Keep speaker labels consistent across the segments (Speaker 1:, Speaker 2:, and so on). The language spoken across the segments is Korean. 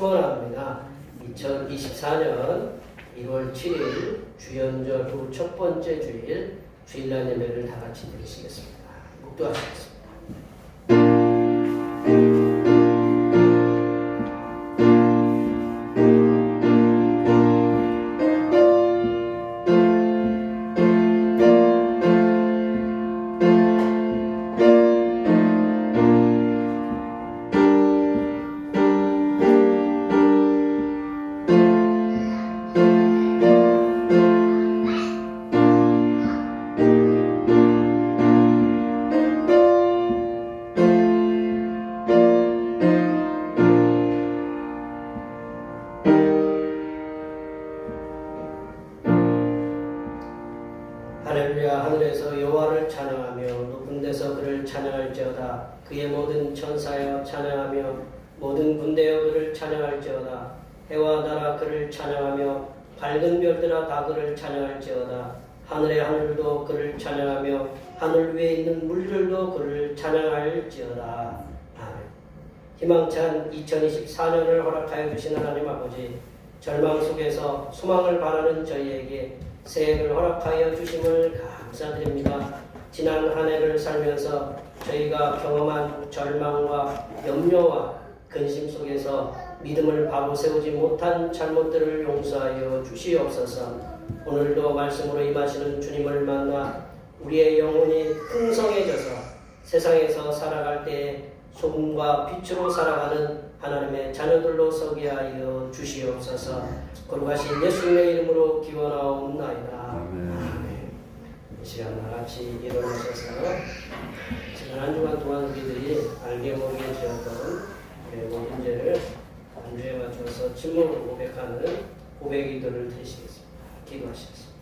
Speaker 1: 축원합니다. 2024년 1월 7일 주연절 후 첫 번째 주일 주일날 예배를 다 같이 드리시겠습니다. 묵도하시겠습니다. 할렐루야. 하늘에서 여호와를 찬양하며 높은 데서 그를 찬양할지어다. 그의 모든 천사여 찬양하며 모든 군대여 그를 찬양할지어다. 해와 달아 그를 찬양하며 밝은 별들아 다 그를 찬양할지어다. 하늘의 하늘도 그를 찬양하며 하늘 위에 있는 물들도 그를 찬양할지어다. 아멘. 희망찬 2024년을 허락하여 주신 하나님 아버지, 절망 속에서 소망을 바라는 저희에게 새해를 허락하여 주심을 감사드립니다. 지난 한 해를 살면서 저희가 경험한 절망과 염려와 근심 속에서 믿음을 바로 세우지 못한 잘못들을 용서하여 주시옵소서. 오늘도 말씀으로 임하시는 주님을 만나 우리의 영혼이 풍성해져서 세상에서 살아갈 때에 소금과 빛으로 살아가는 하나님의 자녀들로 서게 하여 주시옵소서. 거룩하신 예수님의 이름으로 기원하옵나이다. 아멘. 이 시간 나같이 일어나셔서 지난 한 주간 동안 우리들이 알게 모르게 지었던 모든 죄를 한 주에 맞춰서 침묵으로 고백하는 고백 기도를 드리시겠습니다. 기도하시겠습니다.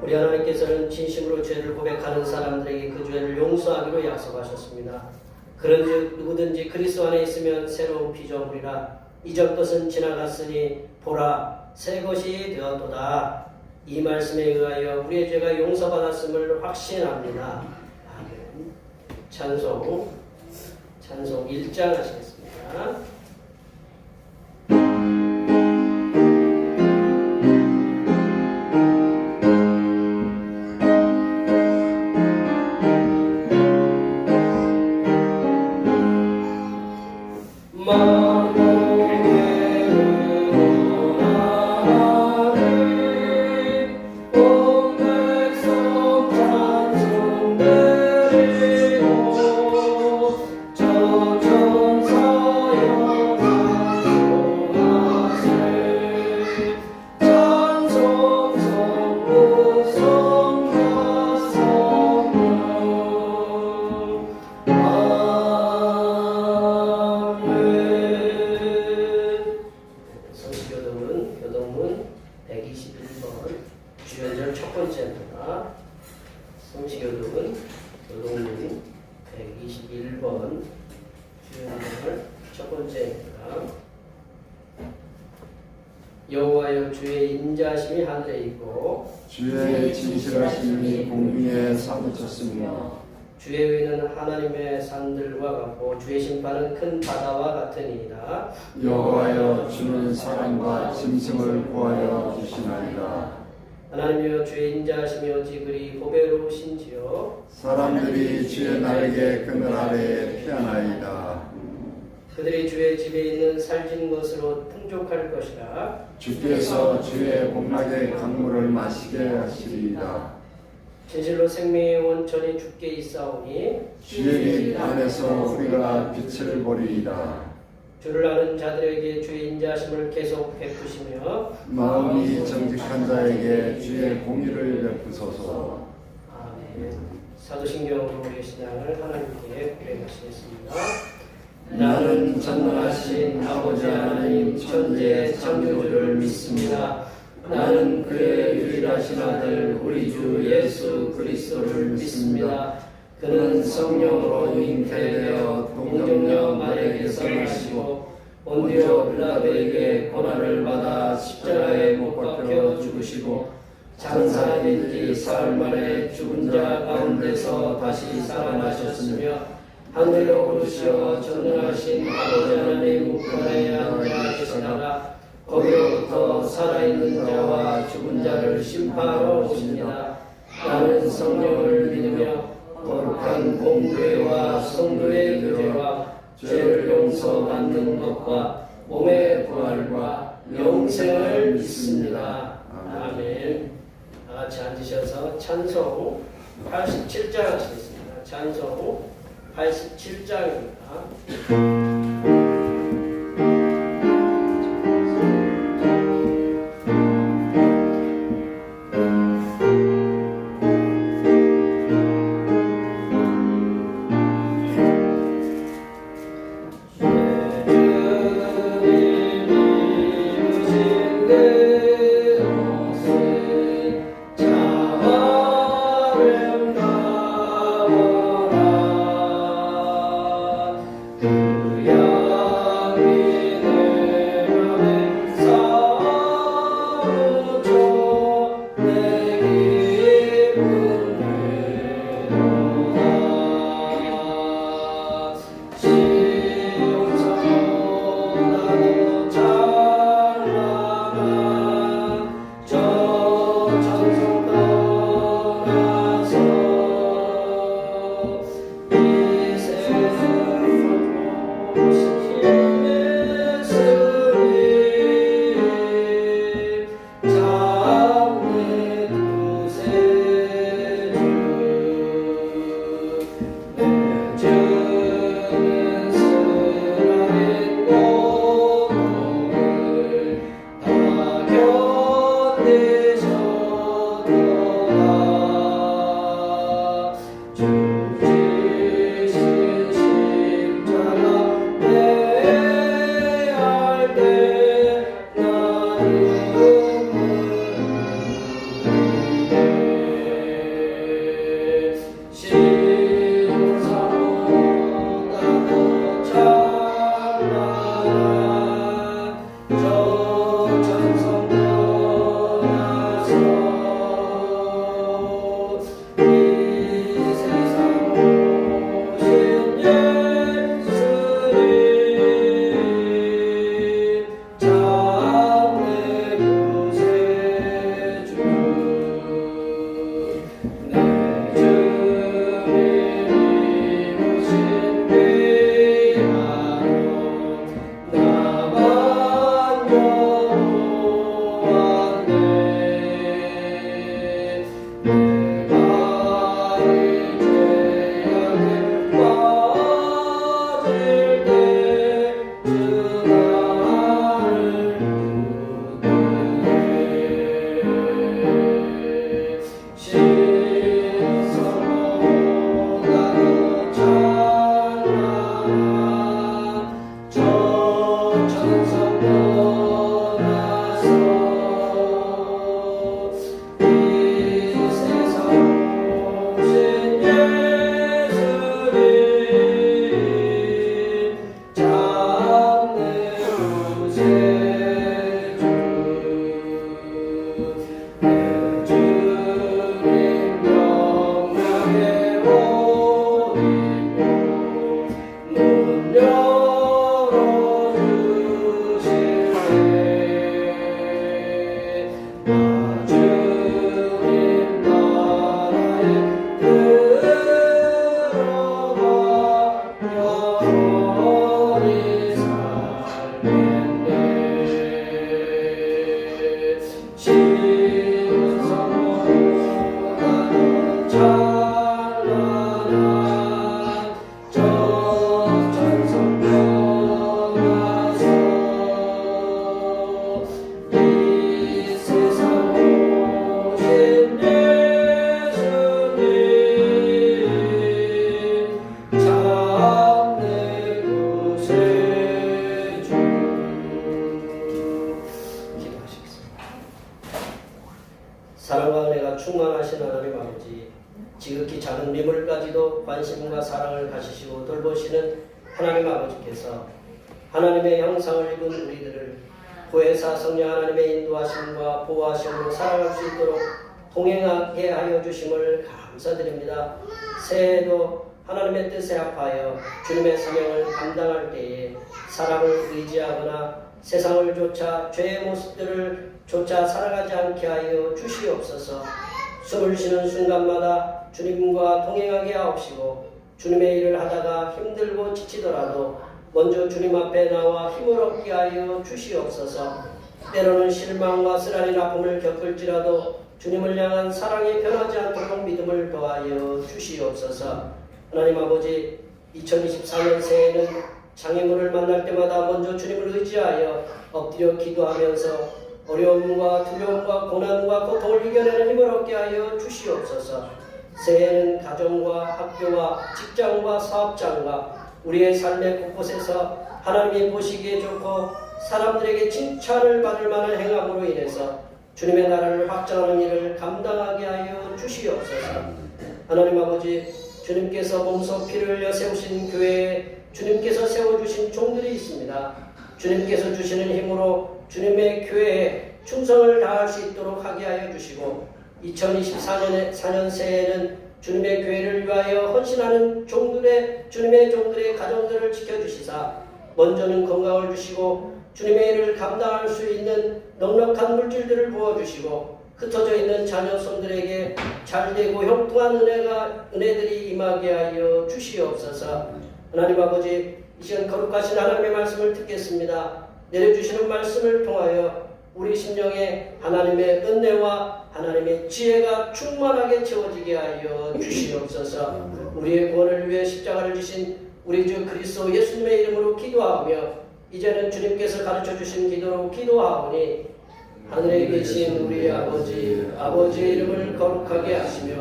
Speaker 1: 우리 하나님께서는 진심으로 죄를 고백하는 사람들에게 그 죄를 용서하기로 약속하셨습니다. 그런즉 누구든지 그리스도 안에 있으면 새로운 피조물이라. 이전 것은 지나갔으니 보라 새 것이 되었도다. 이 말씀에 의하여 우리의 죄가 용서받았음을 확신합니다. 아멘. 찬송 1장 하시겠습니다. 교동문 121번 주연절 첫 번째입니다. 성시교동은 교동문 121번 주연절 첫 번째입니다. 여호와여 주의 인자하심이 하늘에 있고
Speaker 2: 주의 진실하심이 공중에 사무쳤으며
Speaker 1: 주의 의는 하나님의 산들과 같고 주의 심판은 큰 바다와 같으니이다.
Speaker 2: 여호와여 주는 사랑과 짐승을 구하여 주시나이다.
Speaker 1: 하나님이여 주의 인자하심이 어찌 그리 보배로우신지요.
Speaker 2: 사람들이 주의 날개 그늘 아래에 피하나이다.
Speaker 1: 그들이 주의 집에 있는 살진 것으로 풍족할 것이라.
Speaker 2: 주께서 주의 복락의 강물을 마시게 하시리이다.
Speaker 1: 진실로 생명의 원천이 주께 있사오니
Speaker 2: 주의 길 안에서 우리가 빛을 보리이다.
Speaker 1: 주를 아는 자들에게 주의 인자하심을 계속 베푸시며
Speaker 2: 마음이 정직한 자에게 주의 공의를 베푸소서.
Speaker 1: 아멘. 사도신경으로 우리의 신앙을 하나님께 고백하시겠습니다.
Speaker 2: 나는 전능하신 아버지 하나님 천지의 창조주를 믿습니다. 나는 그의 유일하신 아들 우리 주 예수 그리스도를 믿습니다. 그는 성령으로 잉태되어 동정녀 마리아에게서 나시고 본디오 빌라도에게 고난을 받아 십자가에 못 박혀 죽으시고 장사 일기 사흘 만에 죽은 자 가운데서 다시 살아나셨으며 하늘로 오르시어 전능하신 아버지 하나님 우편에 앉아 계시다가 거기로부터 살아있는 자와 죽은 자를 심판하러 오십니다. 나는 성령을 믿으며 거룩한 공교회와 성도의 교제와 죄를 용서받는 것과 몸의 부활과 영생을 믿습니다. 아멘. 다 같이 앉으셔서 찬송 87장 하시겠습니다. 찬송 87장입니다. 그
Speaker 1: 주님께서 관심과 사랑을 가지시고 돌보시는 하나님 아버지께서 하나님의 형상을 입은 우리들을 보혜사 성령 하나님의 인도하심과 보호하심으로 살아갈 수 있도록 동행하게 하여 주심을 감사드립니다. 새해에도 하나님의 뜻에 합하여 주님의 사명을 감당할 때에 사람을 의지하거나 세상을 쫓아 죄의 모습들을 쫓아 살아가지 않게 하여 주시옵소서. 숨을 쉬는 순간마다 주님과 동행하게 하옵시고 주님의 일을 하다가 힘들고 지치더라도 먼저 주님 앞에 나와 힘을 얻게 하여 주시옵소서. 때로는 실망과 쓰라린 아픔을 겪을지라도 주님을 향한 사랑이 변하지 않도록 믿음을 더하여 주시옵소서. 하나님 아버지, 2024년 새해에는 장애물을 만날 때마다 먼저 주님을 의지하여 엎드려 기도하면서 어려움과 두려움과 고난과 고통을 이겨내는 힘을 얻게 하여 주시옵소서. 새해에는 가정과 학교와 직장과 사업장과 우리의 삶의 곳곳에서 하나님이 보시기에 좋고 사람들에게 칭찬을 받을 만한 행함으로 인해서 주님의 나라를 확장하는 일을 감당하게 하여 주시옵소서. 하나님 아버지, 주님께서 몸소 피를 흘려 세우신 교회에 주님께서 세워주신 종들이 있습니다. 주님께서 주시는 힘으로 주님의 교회에 충성을 다할 수 있도록 하게 하여 주시고 2024년 새해에는 주님의 교회를 위하여 헌신하는 주님의 종들의 가정들을 지켜주시사 먼저는 건강을 주시고 주님의 일을 감당할 수 있는 넉넉한 물질들을 부어주시고 흩어져 있는 자녀 손들에게 잘되고 형통한 은혜들이 임하게 하여 주시옵소서. 하나님 아버지, 이 시간 거룩하신 하나님의 말씀을 듣겠습니다. 내려주시는 말씀을 통하여 우리 심령에 하나님의 은혜와 하나님의 지혜가 충만하게 채워지게 하여 주시옵소서. 우리의 구원을 위해 십자가를 지신 우리 주 그리스도 예수님의 이름으로 기도하며 이제는 주님께서 가르쳐 주신 기도로 기도하오니 하늘에 계신 우리 아버지, 아버지의 이름을 거룩하게 하시며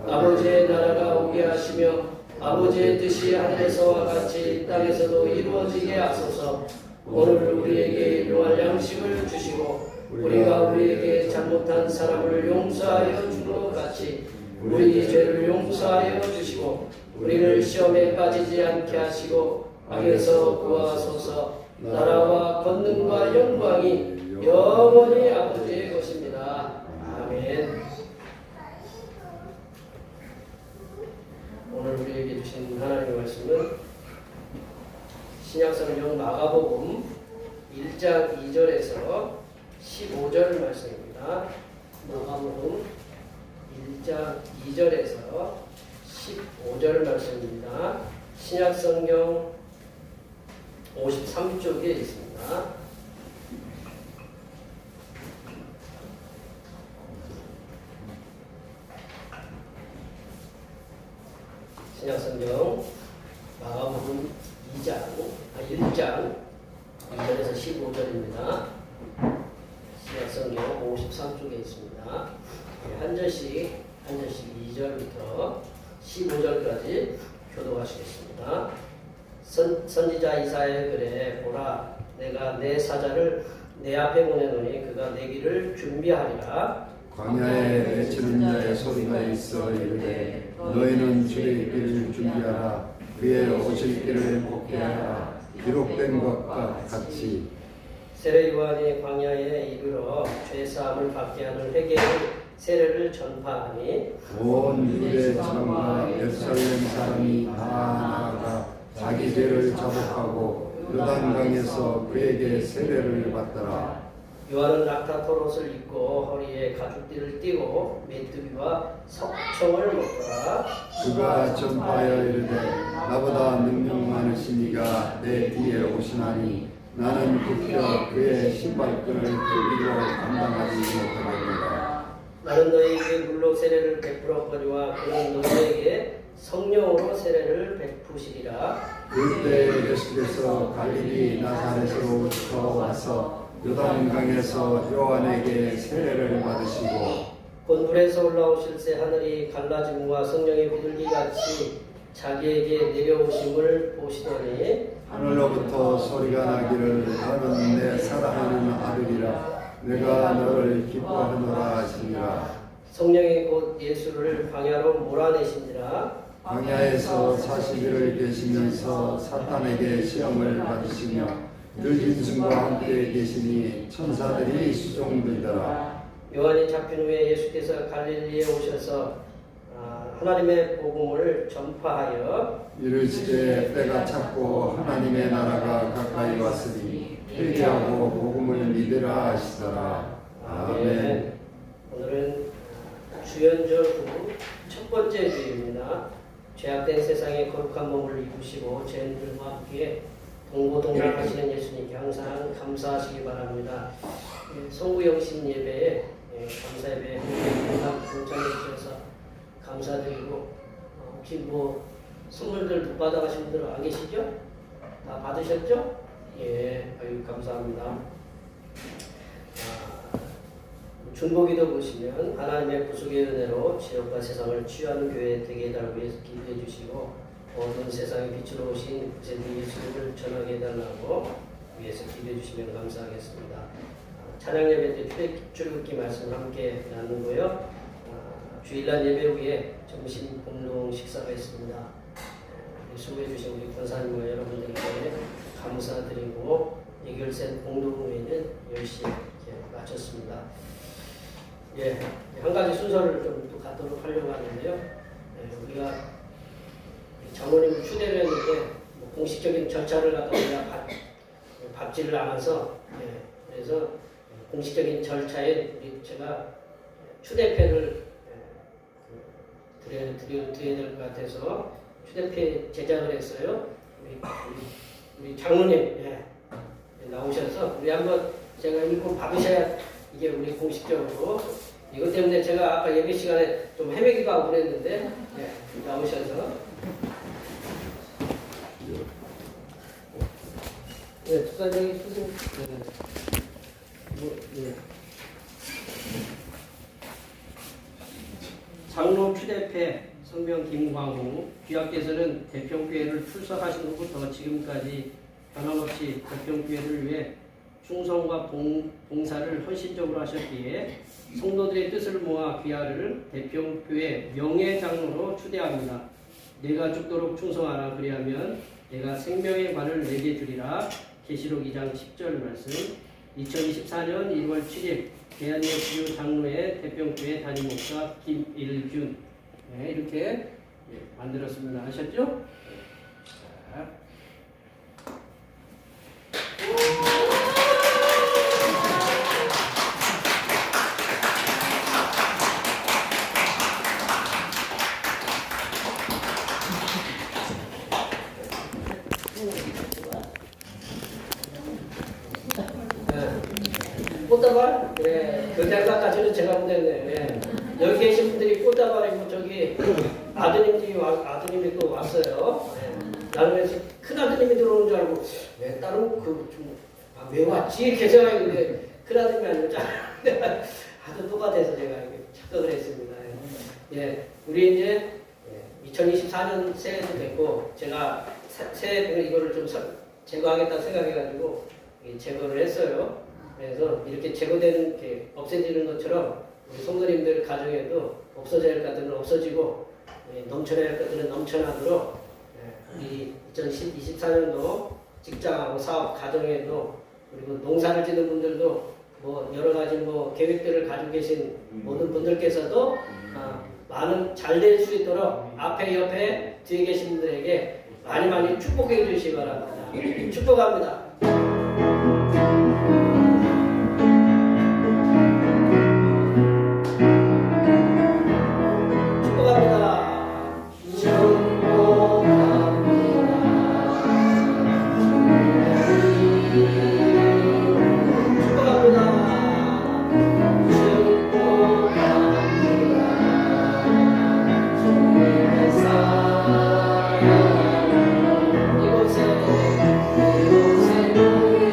Speaker 1: 아버지의 나라가 오게 하시며 아버지의 뜻이 하늘에서와 같이 땅에서도 이루어지게 하소서. 오늘 우리에게 일용할 양식을 주시고 우리가 우리에게 잘못한 사람을 용서하여 준 것 같이 우리 죄를 용서하여 주시고 우리를 시험에 빠지지 않게 하시고 악에서 구하소서. 나라와 권능과 영광이 영원히 아버지의 것입니다. 아멘. 오늘 우리에게 주신 하나님의 말씀은 신약성경 마가복음 1장 2절에서 15절 말씀입니다. 마가복음 1장 2절에서 15절 말씀입니다. 신약성경 53쪽에 있습니다. 신약성경 마가복음 1장 2절에서 15절입니다. 신약성경 53쪽에 있습니다. 한 절씩 2절부터 15절까지 교독하시겠습니다. 선지자 이사야의 글에 보라, 내가 내 사자를 내 앞에 보내노니 그가 내 길을 준비하리라.
Speaker 2: 광야에 외치는 자의 소리가 있어 이르되 너희는 주의 길을 준비하라. 그의 오실 길을 곱게 하라. 기록된 것과 같이.
Speaker 1: 세례 요한이 광야에 이르러 죄 사함을 받게 하는 회개의 세례를 전파하니
Speaker 2: 온 유대 전과 예루살렘 사람이 다 나아가 자기 죄를 자복하고 요단강에서 그에게 세례를 받더라.
Speaker 1: 요한은 낙타토롯을 입고 허리에 가죽띠를 띠고 메뚜기와 석청을 먹더라.
Speaker 2: 그가 전파하여 이르되 나보다 능력 많으신 이가 내 뒤에 오시나니 나는 급혀 그의 신발끈을 끌기로 감당하지 못하겠노라.
Speaker 1: 나는 너희에게 물로 세례를 베풀었거니와 그는 너희에게 성령으로 세례를 베푸시리라.
Speaker 2: 그때 예수께서 갈릴리 나사렛으로부터 와서 요단강에서 요한에게 세례를 받으시고
Speaker 1: 곧 물에서 올라오실새 하늘이 갈라짐과 성령의 비둘기같이 자기에게 내려오심을 보시더니
Speaker 2: 하늘로부터 소리가 나기를 너는 내 사랑하는 아들이라 내가 너를 기뻐하노라 하시니라.
Speaker 1: 성령이 곧 예수를 광야로 몰아내시니라.
Speaker 2: 광야에서 40일을 계시면서 사탄에게 시험을 받으시며 늘 짐승과 함께 계시니 천사들이 수종들더라.
Speaker 1: 요한이 잡힌 후에 예수께서 갈릴리에 오셔서 하나님의 복음을 전파하여
Speaker 2: 이르시되 때가 찼고 하나님의 나라가 가까이 왔으니 회개하고 복음을 믿으라 하시더라. 아멘.
Speaker 1: 오늘은 주연절 후 첫 번째 주일입니다. 죄악된 세상에 거룩한 몸을 입으시고 죄인들과 함께 동고동락하시는 예수님께 항상 감사하시기 바랍니다. 성구영신 예배에 감사 예배에 동참해 주셔서 감사드리고 혹시 뭐 선물들 못 받아가신 분들 안 계시죠? 다 받으셨죠? 예, 아유 감사합니다. 중보기도 보시면 하나님의 구속의 은혜로 지역과 세상을 치유하는 교회 되게 해달라고 해서 기도해 주시고 모든 세상의 빛으로 오신 구세주 예수님을 전하게 해달라고 위해서 기도해 주시면 감사하겠습니다. 찬양 예배 때 출애굽기 말씀 함께 나누고요. 주일날 예배 후에 점심 공동 식사가 있습니다. 수고해 주신 우리 권사님과 여러분들께 감사드리고 예결센 공동회의는 10시에 마쳤습니다. 예, 한 가지 순서를 좀 또 갖도록 하려고 하는데요. 우리가 장로님을 추대를 했는데 뭐 공식적인 절차를 갖다 우리가 밟지를 않아서 그래서 공식적인 절차에 제가 추대패를 드려야 될 것 같아서 휴대폰 제작을 했어요. 우리 장로님 나오셔서 우리 한번 제가 읽고 받으셔야 이게 우리 공식적으로 이것 때문에 제가 아까 예배 시간에 좀 헤매기도 하고 그랬는데 나오셔서 투사장이 쓰신 장로 추대패 성명 김광우 귀하께서는 대평교회를 출석하신 후부터 지금까지 변함없이 대평교회를 위해 충성과 봉사를 헌신적으로 하셨기에 성도들의 뜻을 모아 귀하를 대평교회 명예장로로 추대합니다. 내가 죽도록 충성하라. 그리하면 내가 생명의 관을 내게 주리라. 계시록 2장 10절 말씀. 2024년 1월 7일 대한민국 주요 장로의 대평교회 담임 목사 김일균 이렇게 만들었습니다. 아셨죠? 자. 꽃다발? 그 대가까지는 제가 보냈네. 여기 계신 분들이 꽃다발이고 저기 아드님이 또 왔어요. 나는 왜 큰 아드님이 들어오는 줄 알고 다른 왜 왔지? 이렇게 생각했는데 큰 아드님이 아니고 내가 아주 똑같아서 제가 이렇게 착각을 했습니다. 우리 이제 2024년 새해도 됐고 제가 새해 이거를 좀 제거하겠다 생각해가지고 제거를 했어요. 그래서 이렇게 제거되는 게 없어지는 것처럼 우리 성도님들 가정에도 없어져야 할 것들은 없어지고 넘쳐나야 할 것들은 넘쳐나도록 우리 2024년도 직장하고 사업, 가정에도 그리고 농사를 짓는 분들도 뭐 여러 가지 뭐 계획들을 가지고 계신 모든 분들께서도 많은 잘 될 수 있도록 앞에 옆에 뒤에 계신 분들에게 많이 축복해 주시기 바랍니다. 축복합니다. 이곳에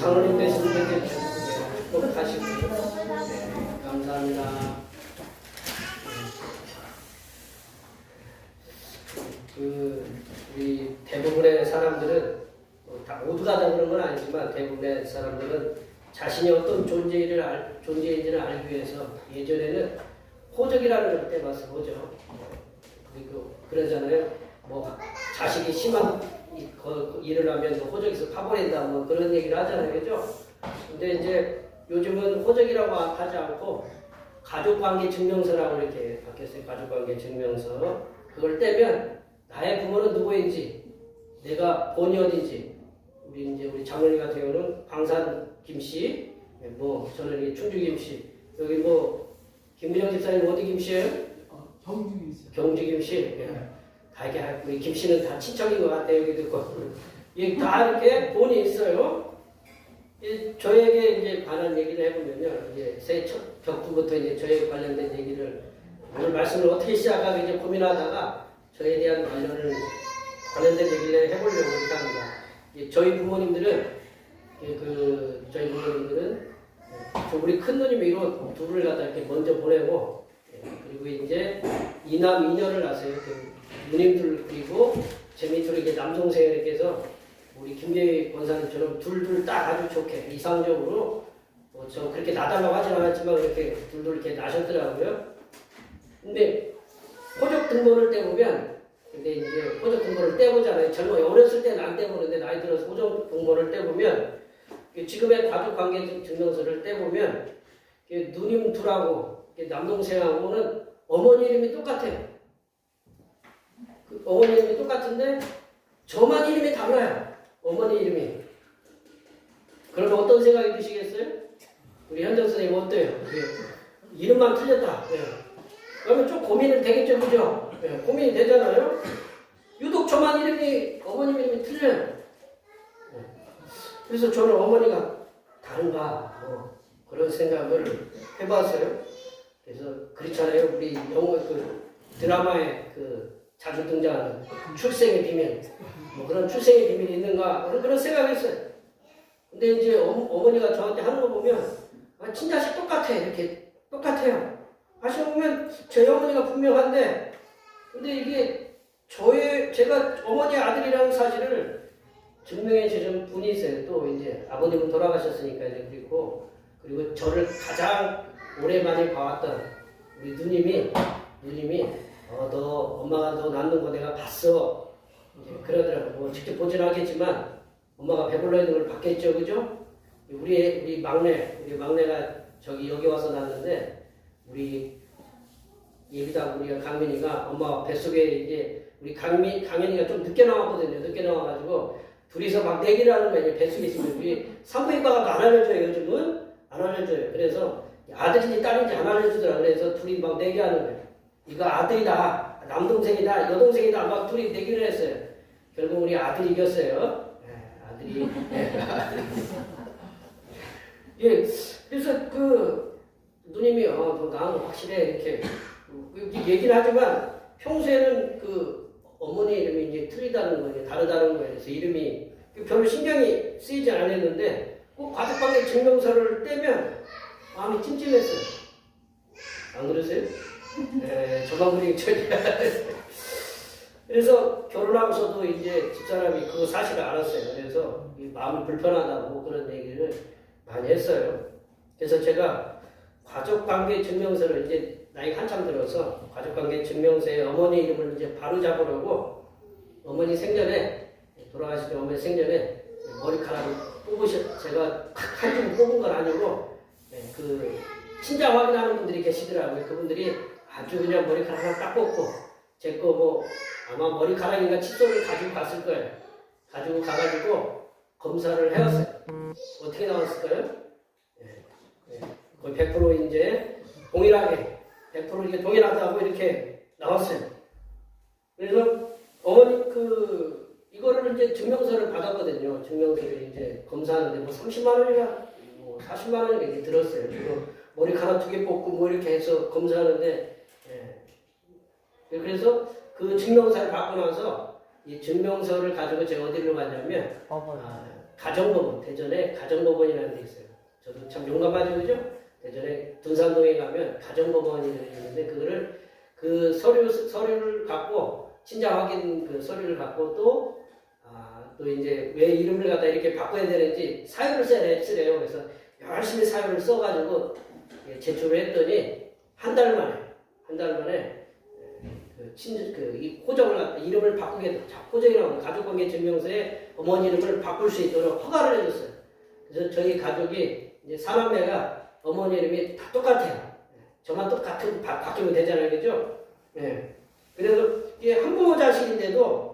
Speaker 1: 장로님 되시는 분들 꼭 하시고 네, 감사합니다. 우리 대부분의 사람들은 다 모두가 다 그런 건 아니지만 대부분의 사람들은 자신이 어떤 존재인지를 알기 위해서 예전에는 호적이라는 걸 떼봤어. 호적. 그리고 그러잖아요. 뭐 자식이 심한 일을 하면 호적에서 파버린다 뭐 그런 얘기를 하잖아요. 그죠? 근데 이제 요즘은 호적이라고 하지 않고 가족관계 증명서라고 이렇게 바뀌었어요. 가족관계 증명서. 그걸 떼면 나의 부모는 누구인지, 내가 본이 어딘지, 우리 장로님 같은 경우는 광산 김씨, 뭐 저는 이 충주 김씨, 여기 뭐 김민영 집사님 어디 김씨예요?
Speaker 3: 경주 김씨.
Speaker 1: 경주 김씨. 예. 다 이렇게 우리 김씨는 다 친척인 것 같아요. 여기도 있고. 이게 다 이렇게 본이 있어요. 저에게 이제 관한 얘기를 해보면요, 이제 새 첫 격부부터 이제 저에 관련된 얘기를 오늘 말씀을 어떻게 시작하고 이제 고민하다가 저에 대한 관련된 얘기를 해보려고 이렇게 합니다. 저희 부모님들은 우리 큰 누님이 둘을 갖다 이렇게 먼저 보내고 그리고 이제 이남 이녀를 낳았어요. 누님들 그리고 제 밑으로 이렇게 남동생 이렇게 해서 우리 김재희 권사님처럼 둘 딱 아주 좋게 이상적으로 저 그렇게 낳달라고 하진 않았지만 그렇게 둘 이렇게 나셨더라고요. 근데 호적 등본을 떼보면 근데 이제 호적 등본을 떼보잖아요. 어렸을 때는 안 떼보는데 나이 들어서 호적 등본을 떼보면 지금의 가족관계 증명서를 떼보면 누님 둘하고 남동생하고는 어머니 이름이 똑같아요. 어머니 이름이 똑같은데 저만 이름이 달라요. 어머니 이름이. 그러면 어떤 생각이 드시겠어요? 우리 현정 선생님 어때요? 이름만 틀렸다. 네. 그러면 좀 고민은 되겠죠, 그죠? 네, 고민이 되잖아요. 유독 저만 이름이 어머님 이름이 틀려요. 네. 그래서 저는 어머니가 다른가 그런 생각을 해봤어요. 그래서 그렇잖아요. 우리 영화 드라마에 자주 등장하는 출생의 비밀, 뭐 그런 출생의 비밀이 있는가 그런 생각했어요. 근데 이제 어머니가 저한테 하는 거 보면 친자식 똑같아 이렇게 똑같아요. 하시고 보면 저희 어머니가 분명한데 근데 이게 제가 어머니 아들이라는 사실을 증명해 주신 분이 있어요. 또 이제 아버님은 돌아가셨으니까 이제 그리고 저를 가장 오랜만에 봐왔던 우리 누님이 엄마가 너 낳는 거 내가 봤어. 이제 그러더라고. 뭐 직접 보진 않겠지만 엄마가 배불러 있는 걸 봤겠죠, 그죠? 우리 막내가 여기 와서 낳았는데 우리 예비당 우리가 강민이가 엄마 뱃속에 이제 우리 강민이가 좀 늦게 나왔거든요. 늦게 나와가지고 둘이서 막 내기를 하는 거예요. 뱃속에 있으면 우리 산부인과가 안 알려줘요. 요즘은 안 알려줘요. 그래서 아들인지 딸인지 안 알려주더라. 그래서 둘이 막 내기하는 거예요. 이거 아들이다, 남동생이다, 여동생이다 막 둘이 내기를 했어요. 결국 우리 아들이 이겼어요. 아들이. 예, 그래서 누님이 나는 확실해 이렇게 얘기를 하지만 평소에는 어머니 이름이 이제 틀리다는 거예요. 다르다는 거예요. 그래서 이름이 별로 신경이 쓰이지 않았는데 꼭 가족관계 증명서를 떼면 마음이 찜찜했어요. 안 그러세요? 저만 그리 그래서 결혼하고서도 이제 집사람이 그 사실을 알았어요. 그래서 마음이 불편하다고 그런 얘기를 많이 했어요. 그래서 제가 가족관계 증명서를 이제 나이가 한참 들어서 가족관계 증명서에 어머니 이름을 이제 바로 잡으려고 어머니 생전에 돌아가신 어머니 생전에 머리카락을 제가 한 줌 뽑은 건 아니고 친자 확인하는 분들이 계시더라고요. 그분들이 아주 그냥 머리카락 하나 딱 뽑고 제 거 아마 머리카락인가 칫솔을 가지고 갔을 거예요. 가지고 가가지고 검사를 해왔어요. 어떻게 나왔을까요? 거의 100% 이제 동일하게 100% 이게 동일하다고 이렇게 나왔어요. 그래서 어머니 이거를 이제 증명서를 받았거든요. 증명서를 이제 검사하는데 30만 원이나 40만 원이 이렇게 들었어요. 그리고 머리카락 2개 뽑고 뭐 이렇게 해서 검사하는데 그래서 그 증명서를 받고 나서 이 증명서를 가지고 제가 어디로 갔냐면 가정법원, 대전에 가정법원이라는 데 있어요. 저도 참 용감하죠, 그죠? 대전에 둔산동에 가면 가정법원이 있는데 그거를 그 서류를 갖고 친자 확인 그 서류를 갖고 또 이제 왜 이름을 갖다 이렇게 바꿔야 되는지 사유를 쓰래요. 그래서 열심히 사유를 써가지고 제출을 했더니 한 달 만에 이 호적을 갖다 이름을 바꾸게 호적이라고 가족관계 증명서에 어머니 이름을 바꿀 수 있도록 허가를 해줬어요. 그래서 저희 가족이 이제 사남매가 어머니 이름이 다 똑같아요. 저만 똑같은 바뀌면 되잖아요, 그죠? 예. 그래서 이게 한부모 자식인데도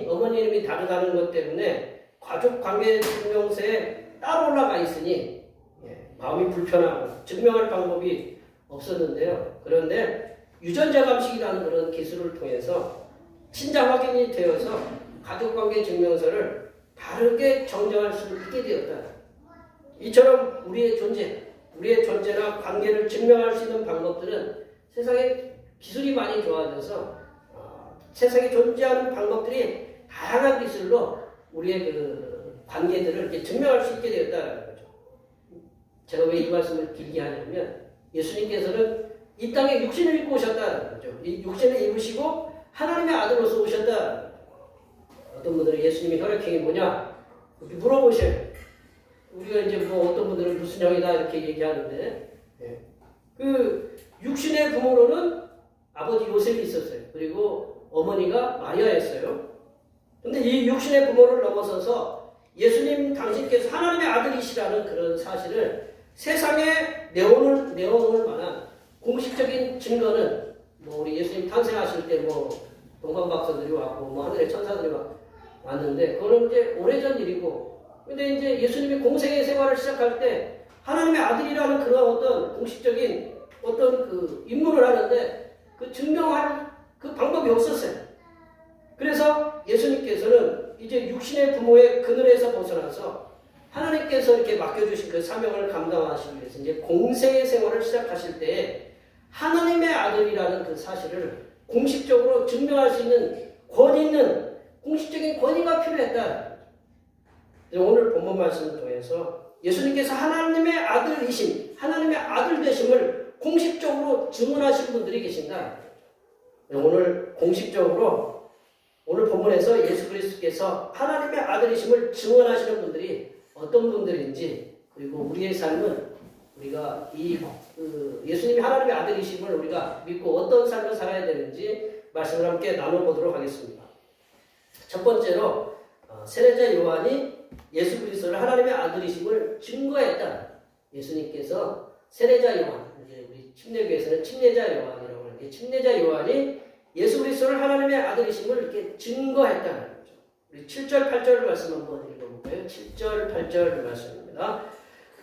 Speaker 1: 어머니 이름이 다르다는 것 때문에 가족관계증명서에 따로 올라가 있으니 마음이 불편하고 증명할 방법이 없었는데요. 그런데 유전자 감식이라는 그런 기술을 통해서 친자 확인이 되어서 가족관계증명서를 다르게 정정할 수 있게 되었다. 이처럼 우리의 존재나 관계를 증명할 수 있는 방법들은 세상에 기술이 많이 좋아져서 세상에 존재하는 방법들이 다양한 기술로 우리의 그 관계들을 이렇게 증명할 수 있게 되었다는 거죠. 제가 왜 이 말씀을 길게 하냐면 예수님께서는 이 땅에 육신을 입고 오셨다는 거죠. 이 육신을 입으시고 하나님의 아들로서 오셨다. 어떤 분들은 예수님의 혈액형이 뭐냐 이렇게 물어보셔요. 우리가 이제 어떤 분들은 무슨 형이다 이렇게 얘기하는데 그 육신의 부모로는 아버지 요셉이 있었어요. 그리고 어머니가 마리아였어요. 근데 이 육신의 부모를 넘어서서 예수님 당신께서 하나님의 아들이시라는 그런 사실을 세상에 내어놓을 만한 공식적인 증거는 우리 예수님 탄생하실 때 동방박사들이 왔고 하늘의 천사들이 왔는데 그거는 이제 오래전 일이고 근데 이제 예수님이 공생의 생활을 시작할 때 하나님의 아들이라는 그런 어떤 공식적인 어떤 그 임무를 하는데 그 증명할 그 방법이 없었어요. 그래서 예수님께서는 이제 육신의 부모의 그늘에서 벗어나서 하나님께서 이렇게 맡겨주신 그 사명을 감당하시기 위해서 이제 공생의 생활을 시작하실 때 하나님의 아들이라는 그 사실을 공식적으로 증명할 수 있는 공식적인 권위가 필요했다. 오늘 본문 말씀을 통해서 예수님께서 하나님의 아들이심, 하나님의 아들 되심을 공식적으로 증언하신 분들이 계신다. 오늘 공식적으로 오늘 본문에서 예수 그리스도께서 하나님의 아들이심을 증언하시는 분들이 어떤 분들인지 그리고 우리의 삶은 우리가 예수님이 하나님의 아들이심을 우리가 믿고 어떤 삶을 살아야 되는지 말씀을 함께 나눠보도록 하겠습니다. 첫 번째로 세례자 요한이 예수 그리스도를 하나님의 아들이심을 증거했다. 예수님께서 세례자 요한, 우리 침례교에서는 침례자 요한이라고 하는데 침례자 요한이 예수 그리스도를 하나님의 아들이심을 이렇게 증거했다는 거죠. 우리 7절, 8절 말씀 한번 읽어볼까요? 7절, 8절 말씀입니다.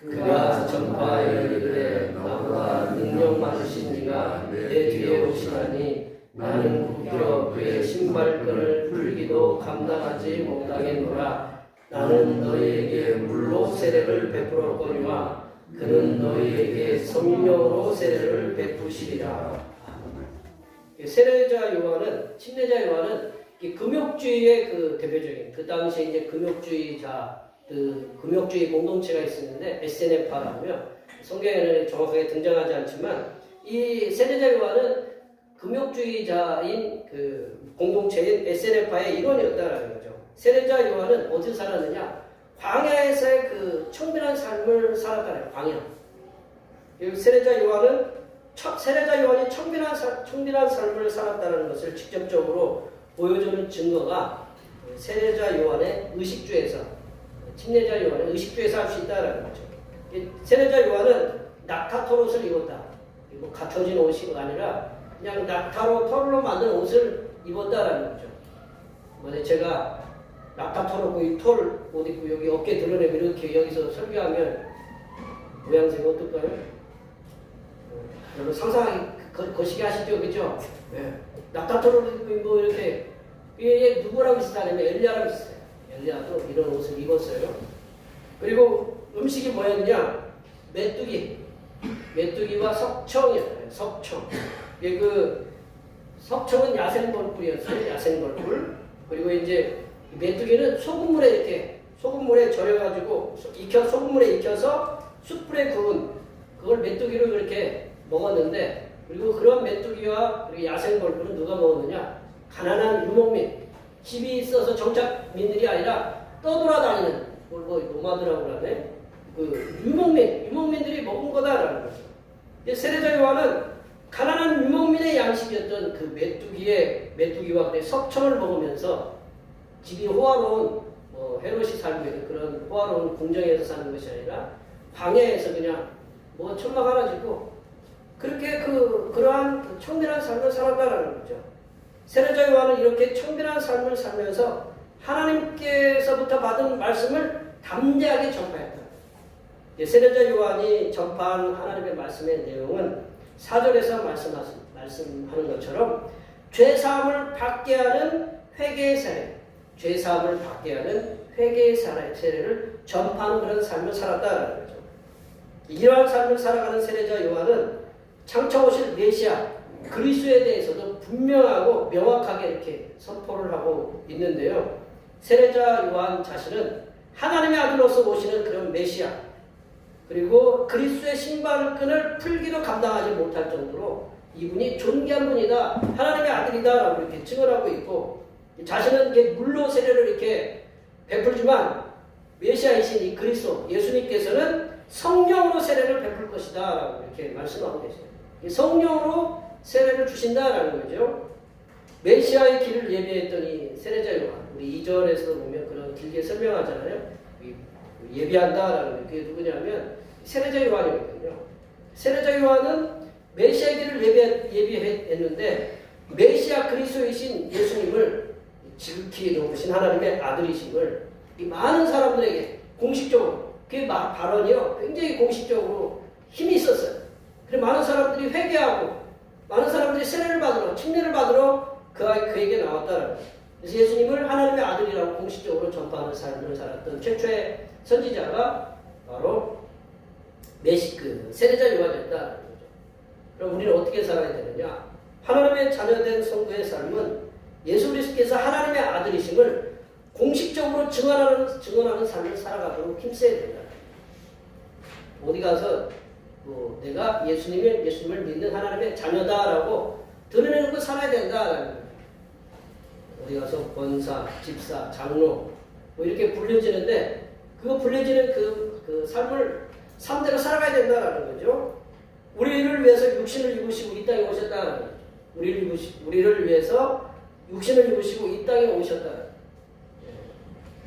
Speaker 1: 그가 전파에 이르되 나보다 능력 많으신 이가 내 뒤에 오시나니 나는 굽혀 그의 신발끈을 풀기도 감당하지 못하겠노라. 나는 너희에게 물로 세례를 베풀었거니와 그는 너희에게 성령으로 세례를 베푸시리라. 세례자 요한은 침례자 요한은 금욕주의의 그 대표적인 그 당시에 이제 금욕주의 공동체가 있었는데 SNF파라고요. 성경에는 정확하게 등장하지 않지만 이 세례자 요한은 금욕주의자인 그 공동체인 SNF파의 일원이었다는 거죠. 세례자 요한은 어디서 살았느냐? 광야에서의 그 청빈한 삶을 살았다는 광야. 세례자 요한이 청빈한 삶을 살았다는 것을 직접적으로 보여주는 증거가 세례자 요한의 의식주에서 침례자 요한의 의식주에서 할 수 있다는 거죠. 세례자 요한은 낙타토롯을 입었다. 그리고 갖춰진 옷이 아니라 그냥 낙타로 털로 만든 옷을 입었다라는 거죠. 만약에 제가 낙타토록 옷 입고 여기 어깨 드러내고 이렇게 여기서 설교하면 모양새가 어떨까요? 여러분 상상하기 거시기 하시죠, 그죠? 네. 낙타토록 입고 이렇게 이게 누구랑 비슷하냐면 엘리야랑 비슷해요. 엘리야도 이런 옷을 입었어요. 그리고 음식이 뭐였냐? 메뚜기와 석청이었어요. 석청. 석청은 야생벌꿀이었어요. 야생벌꿀. 그리고 이제 메뚜기는 소금물에 이렇게 소금물에 절여가지고 소금물에 익혀서 숯불에 구운 그걸 메뚜기로 그렇게 먹었는데, 그리고 그런 메뚜기와 야생벌꿀은 누가 먹었느냐? 가난한 유목민, 집이 있어서 정착민들이 아니라 떠돌아다니는 노마드라고 그러네. 그 유목민들이 먹은 거다라는 거죠. 세례자 요한은 가난한 유목민의 양식이었던 그 메뚜기와 석청을 먹으면서 집이 호화로운 헤롯이 살고 있는 그런 호화로운 궁정에서 사는 것이 아니라 광야에서 그냥 천막 하나 짓고 그렇게 그러한 청결한 삶을 살았다라는 거죠. 세례자 요한은 이렇게 청결한 삶을 살면서 하나님께서부터 받은 말씀을 담대하게 전파했다. 세례자 요한이 전파한 하나님의 말씀의 내용은 4절에서 말씀하는 것처럼 죄사함을 받게 하는 회개의 세례, 죄사함을 받게 하는 회개의 세례를 전파하는 그런 삶을 살았다는 거죠. 이러한 삶을 살아가는 세례자 요한은 장차 오실 메시아 그리스도에 대해서도 분명하고 명확하게 이렇게 선포를 하고 있는데요. 세례자 요한 자신은 하나님의 아들로서 오시는 그런 메시아, 그리고 그리스도의 신발끈을 풀기도 감당하지 못할 정도로 이분이 존귀한 분이다, 하나님의 아들이다라고 이렇게 증언하고 있고, 자신은 이게 물로 세례를 이렇게 베풀지만 메시아이신 이 그리스도 예수님께서는 성령으로 세례를 베풀 것이다라고 이렇게 말씀하고 계세요. 성령으로 세례를 주신다라는 거죠. 메시아의 길을 예비했던 이 세례자 요한, 우리 2절에서 보면 그런 길게 설명하잖아요. 예비한다라는 게 누구냐면 세례자 요한이거든요. 세례자 요한은 메시아의 길을 예비했는데 메시아 그리스도이신 예수님을 지극히 높으신 하나님의 아들이심을 이 많은 사람들에게 공식적으로, 그 발언이요 굉장히 공식적으로 힘이 있었어요. 그래서 많은 사람들이 회개하고 많은 사람들이 세례를 받으러, 침례를 받으러 그에게 나왔다는 거예요. 그래서 예수님을 하나님의 아들이라고 공식적으로 전파하는 삶을 살았던 최초의 선지자가 바로 세례자 요한이었다는 거죠. 그럼 우리는 어떻게 살아야 되느냐? 하나님의 자녀된 성도의 삶은 예수 그리스도께서 하나님의 아들이심을 공식적으로 증언하는 삶을 살아가도록 힘써야 된다. 어디 가서 내가 예수님을 믿는 하나님의 자녀다라고 드러내놓고 살아야 된다라는 거예요. 어디 가서 권사, 집사, 장로 이렇게 불려지는데 그거 불려지는 그 삶을 삶대로 살아가야 된다라는 거죠. 우리를 위해서 육신을 입으시고 이 땅에 오셨다는 거죠. 우리를 위해서 육신을 입으시고 이 땅에 오셨다.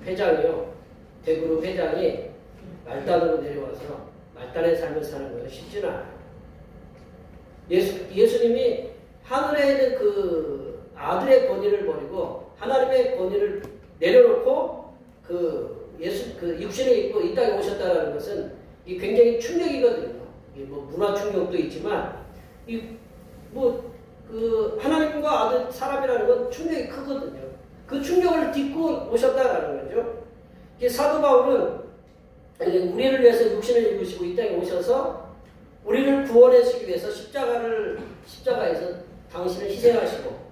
Speaker 1: 회장이요, 대그룹 회장이 말단으로 내려와서 말단의 삶을 사는 것은 쉽지는 않아요. 예수님이 하늘에 있는 그 아들의 권위를 버리고 하나님의 권위를 내려놓고 육신을 입고 이 땅에 오셨다는 것은 이 굉장히 충격이거든요. 문화 충격도 있지만 하나님과 아들 사람이라는 건 충격이 크거든요. 그 충격을 딛고 오셨다라는 거죠. 사도 바울은 우리를 위해서 육신을 입으시고 이 땅에 오셔서 우리를 구원하시기 위해서 십자가에서 당신을 희생하시고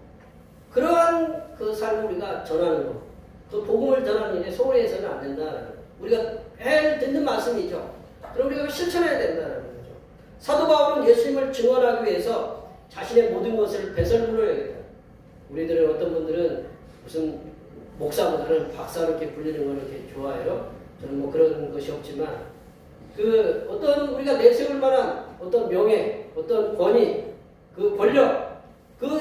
Speaker 1: 그러한 그 삶을 우리가 전하는 것, 그 복음을 전하는 일에 소홀히 해서는 안 된다는 거예요. 우리가 해야 듣는 말씀이죠. 그럼 우리가 실천해야 된다는 거죠. 사도 바울은 예수님을 증언하기 위해서 자신의 모든 것을 배설물로 여겼다. 우리들은 어떤 분들은 무슨 목사보다는 박사로 이렇게 불리는 걸 이렇게 좋아해요. 저는 그런 것이 없지만 어떤 우리가 내세울 만한 어떤 명예, 어떤 권위, 그 권력,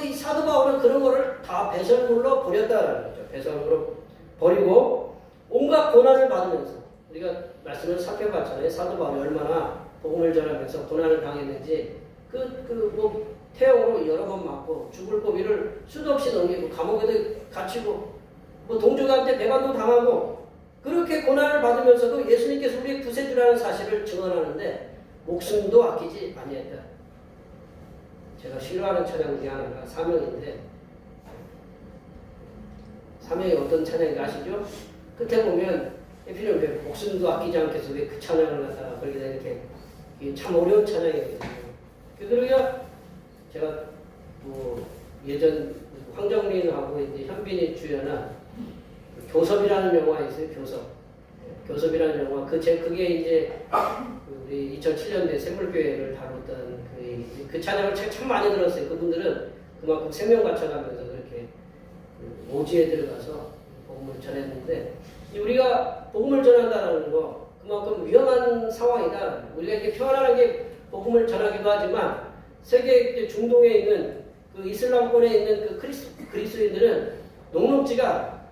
Speaker 1: 이 사도 바울은 그런 거를 다 배설물로 버렸다는 거죠. 배설물로 버리고 온갖 고난을 받으면서 우리가 말씀을 살펴봤잖아요. 사도 바울이 얼마나 복음을 전하면서 고난을 당했는지 태형으로 여러 번 맞고 죽을 고비를 수도 없이 넘기고 감옥에도 갇히고 동족한테 배반도 당하고 그렇게 고난을 받으면서도 예수님께서 우리의 구세주라는 사실을 증언하는데 목숨도 아끼지 아니했다. 제가 싫어하는 찬양 중에 하나가 사명인데, 사명이 어떤 찬양인지 아시죠? 끝에 보면 에피는 왜 목숨도 아끼지 않겠어 왜 그 찬양을 갖다가 거기다 이렇게 참 어려운 찬양이거든요. 그러니까 제가 예전 황정민하고 이제 현빈이 주연한 교섭이라는 영화가 있어요. 교섭. 교섭이라는 영화 그게 이제 우리 2007년도에 샘물교회를 다뤘던 그 찬양을 참 많이 들었어요. 그분들은 그만큼 생명 갖춰가면서 그렇게 오지에 들어가서 복음을 전했는데 우리가 복음을 전한다는 거 그만큼 위험한 상황이다. 우리가 이렇게 편안하게 복음을 전하기도 하지만 세계 중동에 있는 그 이슬람권에 있는 그 그리스도인들은 녹록지가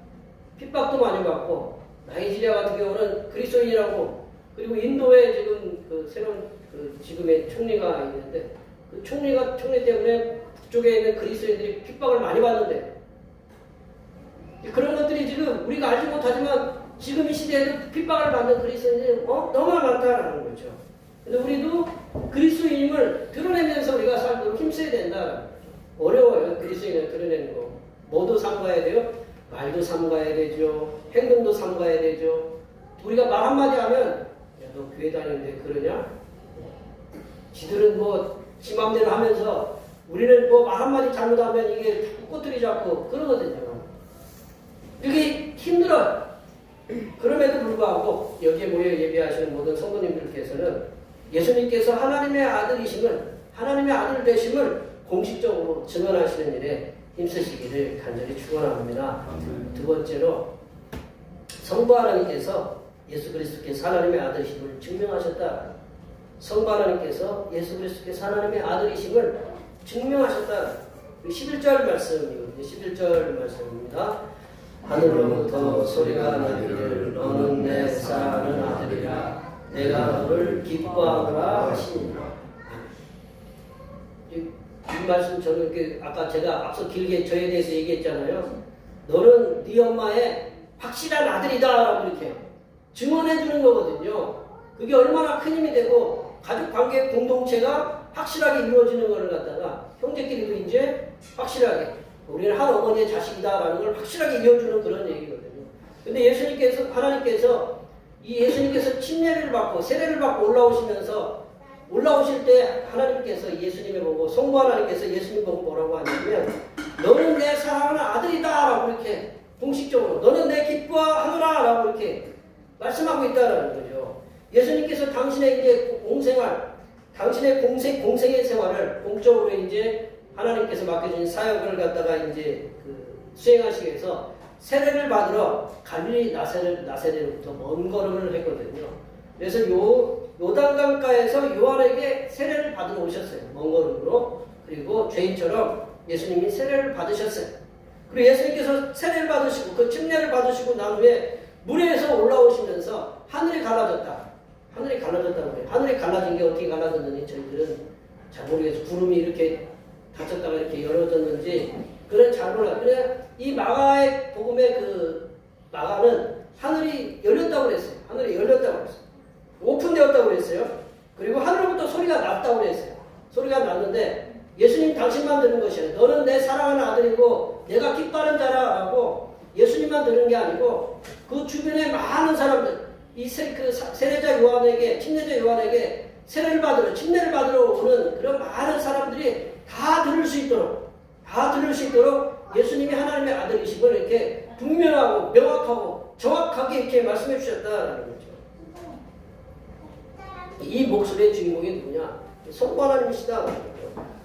Speaker 1: 핍박도 많이 받고 나이지리아 같은 경우는 그리스도인이라고 그리고 인도에 지금 그 새로운 그 지금의 총리가 있는데 그 총리 때문에 북쪽에 있는 그리스도인들이 핍박을 많이 받는데 그런 것들이 지금 우리가 알지 못하지만 지금 이 시대에도 핍박을 받는 그리스도인들이 너무나 많다라는 거죠. 근데 우리도 그리스도인임을 드러내면서 우리가 살도록 힘써야 된다. 어려워요. 그리스도인을 드러내는 거. 뭐도 삼가야 돼요? 말도 삼가야 되죠. 행동도 삼가야 되죠. 우리가 말 한마디 하면 야, 너 교회 다니는데 그러냐? 지들은 뭐 지 맘대로 하면서 우리는 뭐 말 한마디 잘못하면 이게 꼬투리 잡고 그러거든요. 이게 힘들어요. 그럼에도 불구하고 여기에 모여 예배하시는 모든 성도님들께서는 예수님께서 하나님의 아들이심을 하나님의 아들 되심을 공식적으로 증언하시는 일에 힘쓰시기를 간절히 축원합니다. 두 번째로 성부 하나님께서 예수 그리스도께서 하나님의 아들이심을 증명하셨다. 성부 하나님께서 예수 그리스도께서 하나님의 아들이심을 증명하셨다. 11절 말씀이거든요. 11절 말씀입니다. 하늘로부터 소리가 나기를 너는 내 사랑하는 아들이라 내가 너를 기뻐하노라 하시니라. 이 말씀 저는 이렇게 아까 제가 앞서 길게 저에 대해서 얘기했잖아요. 너는 네 엄마의 확실한 아들이다라고 이렇게 증언해 주는 거거든요. 그게 얼마나 큰 힘이 되고 가족 관계 공동체가 확실하게 이루어지는 것을 갖다가 형제끼리도 이제 확실하게 우리는 한 어머니의 자식이다라는 걸 확실하게 이어주는 그런 얘기거든요. 근데 하나님께서 예수님께서 침례를 받고 세례를 받고 올라오실 때 하나님께서 예수님을 보고 성부 하나님께서 예수님 보고 뭐라고 하냐면 너는 내 사랑하는 아들이다라고 이렇게 공식적으로 너는 내 기뻐하노라라고 이렇게 말씀하고 있다라는 거죠. 예수님께서 당신의 이제 공생활, 당신의 공생의 생활을 공적으로 이제 하나님께서 맡겨진 사역을 갖다가 이제 수행하시기 위해서 세례를 받으러 갈릴리 나사렛으로부터 먼 걸음을 했거든요. 그래서 요단강가에서 요한에게 세례를 받으러 오셨어요. 먼 걸음으로. 그리고 죄인처럼 예수님이 세례를 받으셨어요. 그리고 예수님께서 세례를 받으시고 그 침례를 받으시고 난 후에 물에서 올라오시면서 하늘이 갈라졌다. 하늘이 갈라졌다고 해요. 하늘이 갈라진 게 어떻게 갈라졌는지 저희들은 잘 모르겠어요. 구름이 이렇게 닫혔다가 이렇게 열어졌는지 그런 잘 몰라요. 그래 이 마가의 복음의 그 마가는 하늘이 열렸다고 그랬어요. 하늘이 열렸다고 그랬어요. 오픈되었다고 그랬어요. 그리고 하늘로부터 소리가 났다고 그랬어요. 소리가 났는데 예수님 당신만 들은 것이에요. 너는 내 사랑하는 아들이고 내가 기뻐하는 자라고 예수님만 들은 게 아니고 그 주변에 많은 사람들 이 세례자 요한에게 침례자 요한에게 세례를 받으러 침례를 받으러 오는 그런 많은 사람들이 다 들을 수 있도록 예수님이 하나님의 아들이심을 이렇게 분명하고 명확하고 정확하게 이렇게 말씀해 주셨다라는 거죠. 이 목소리의 주인공이 누구냐? 성부 하나님이시다.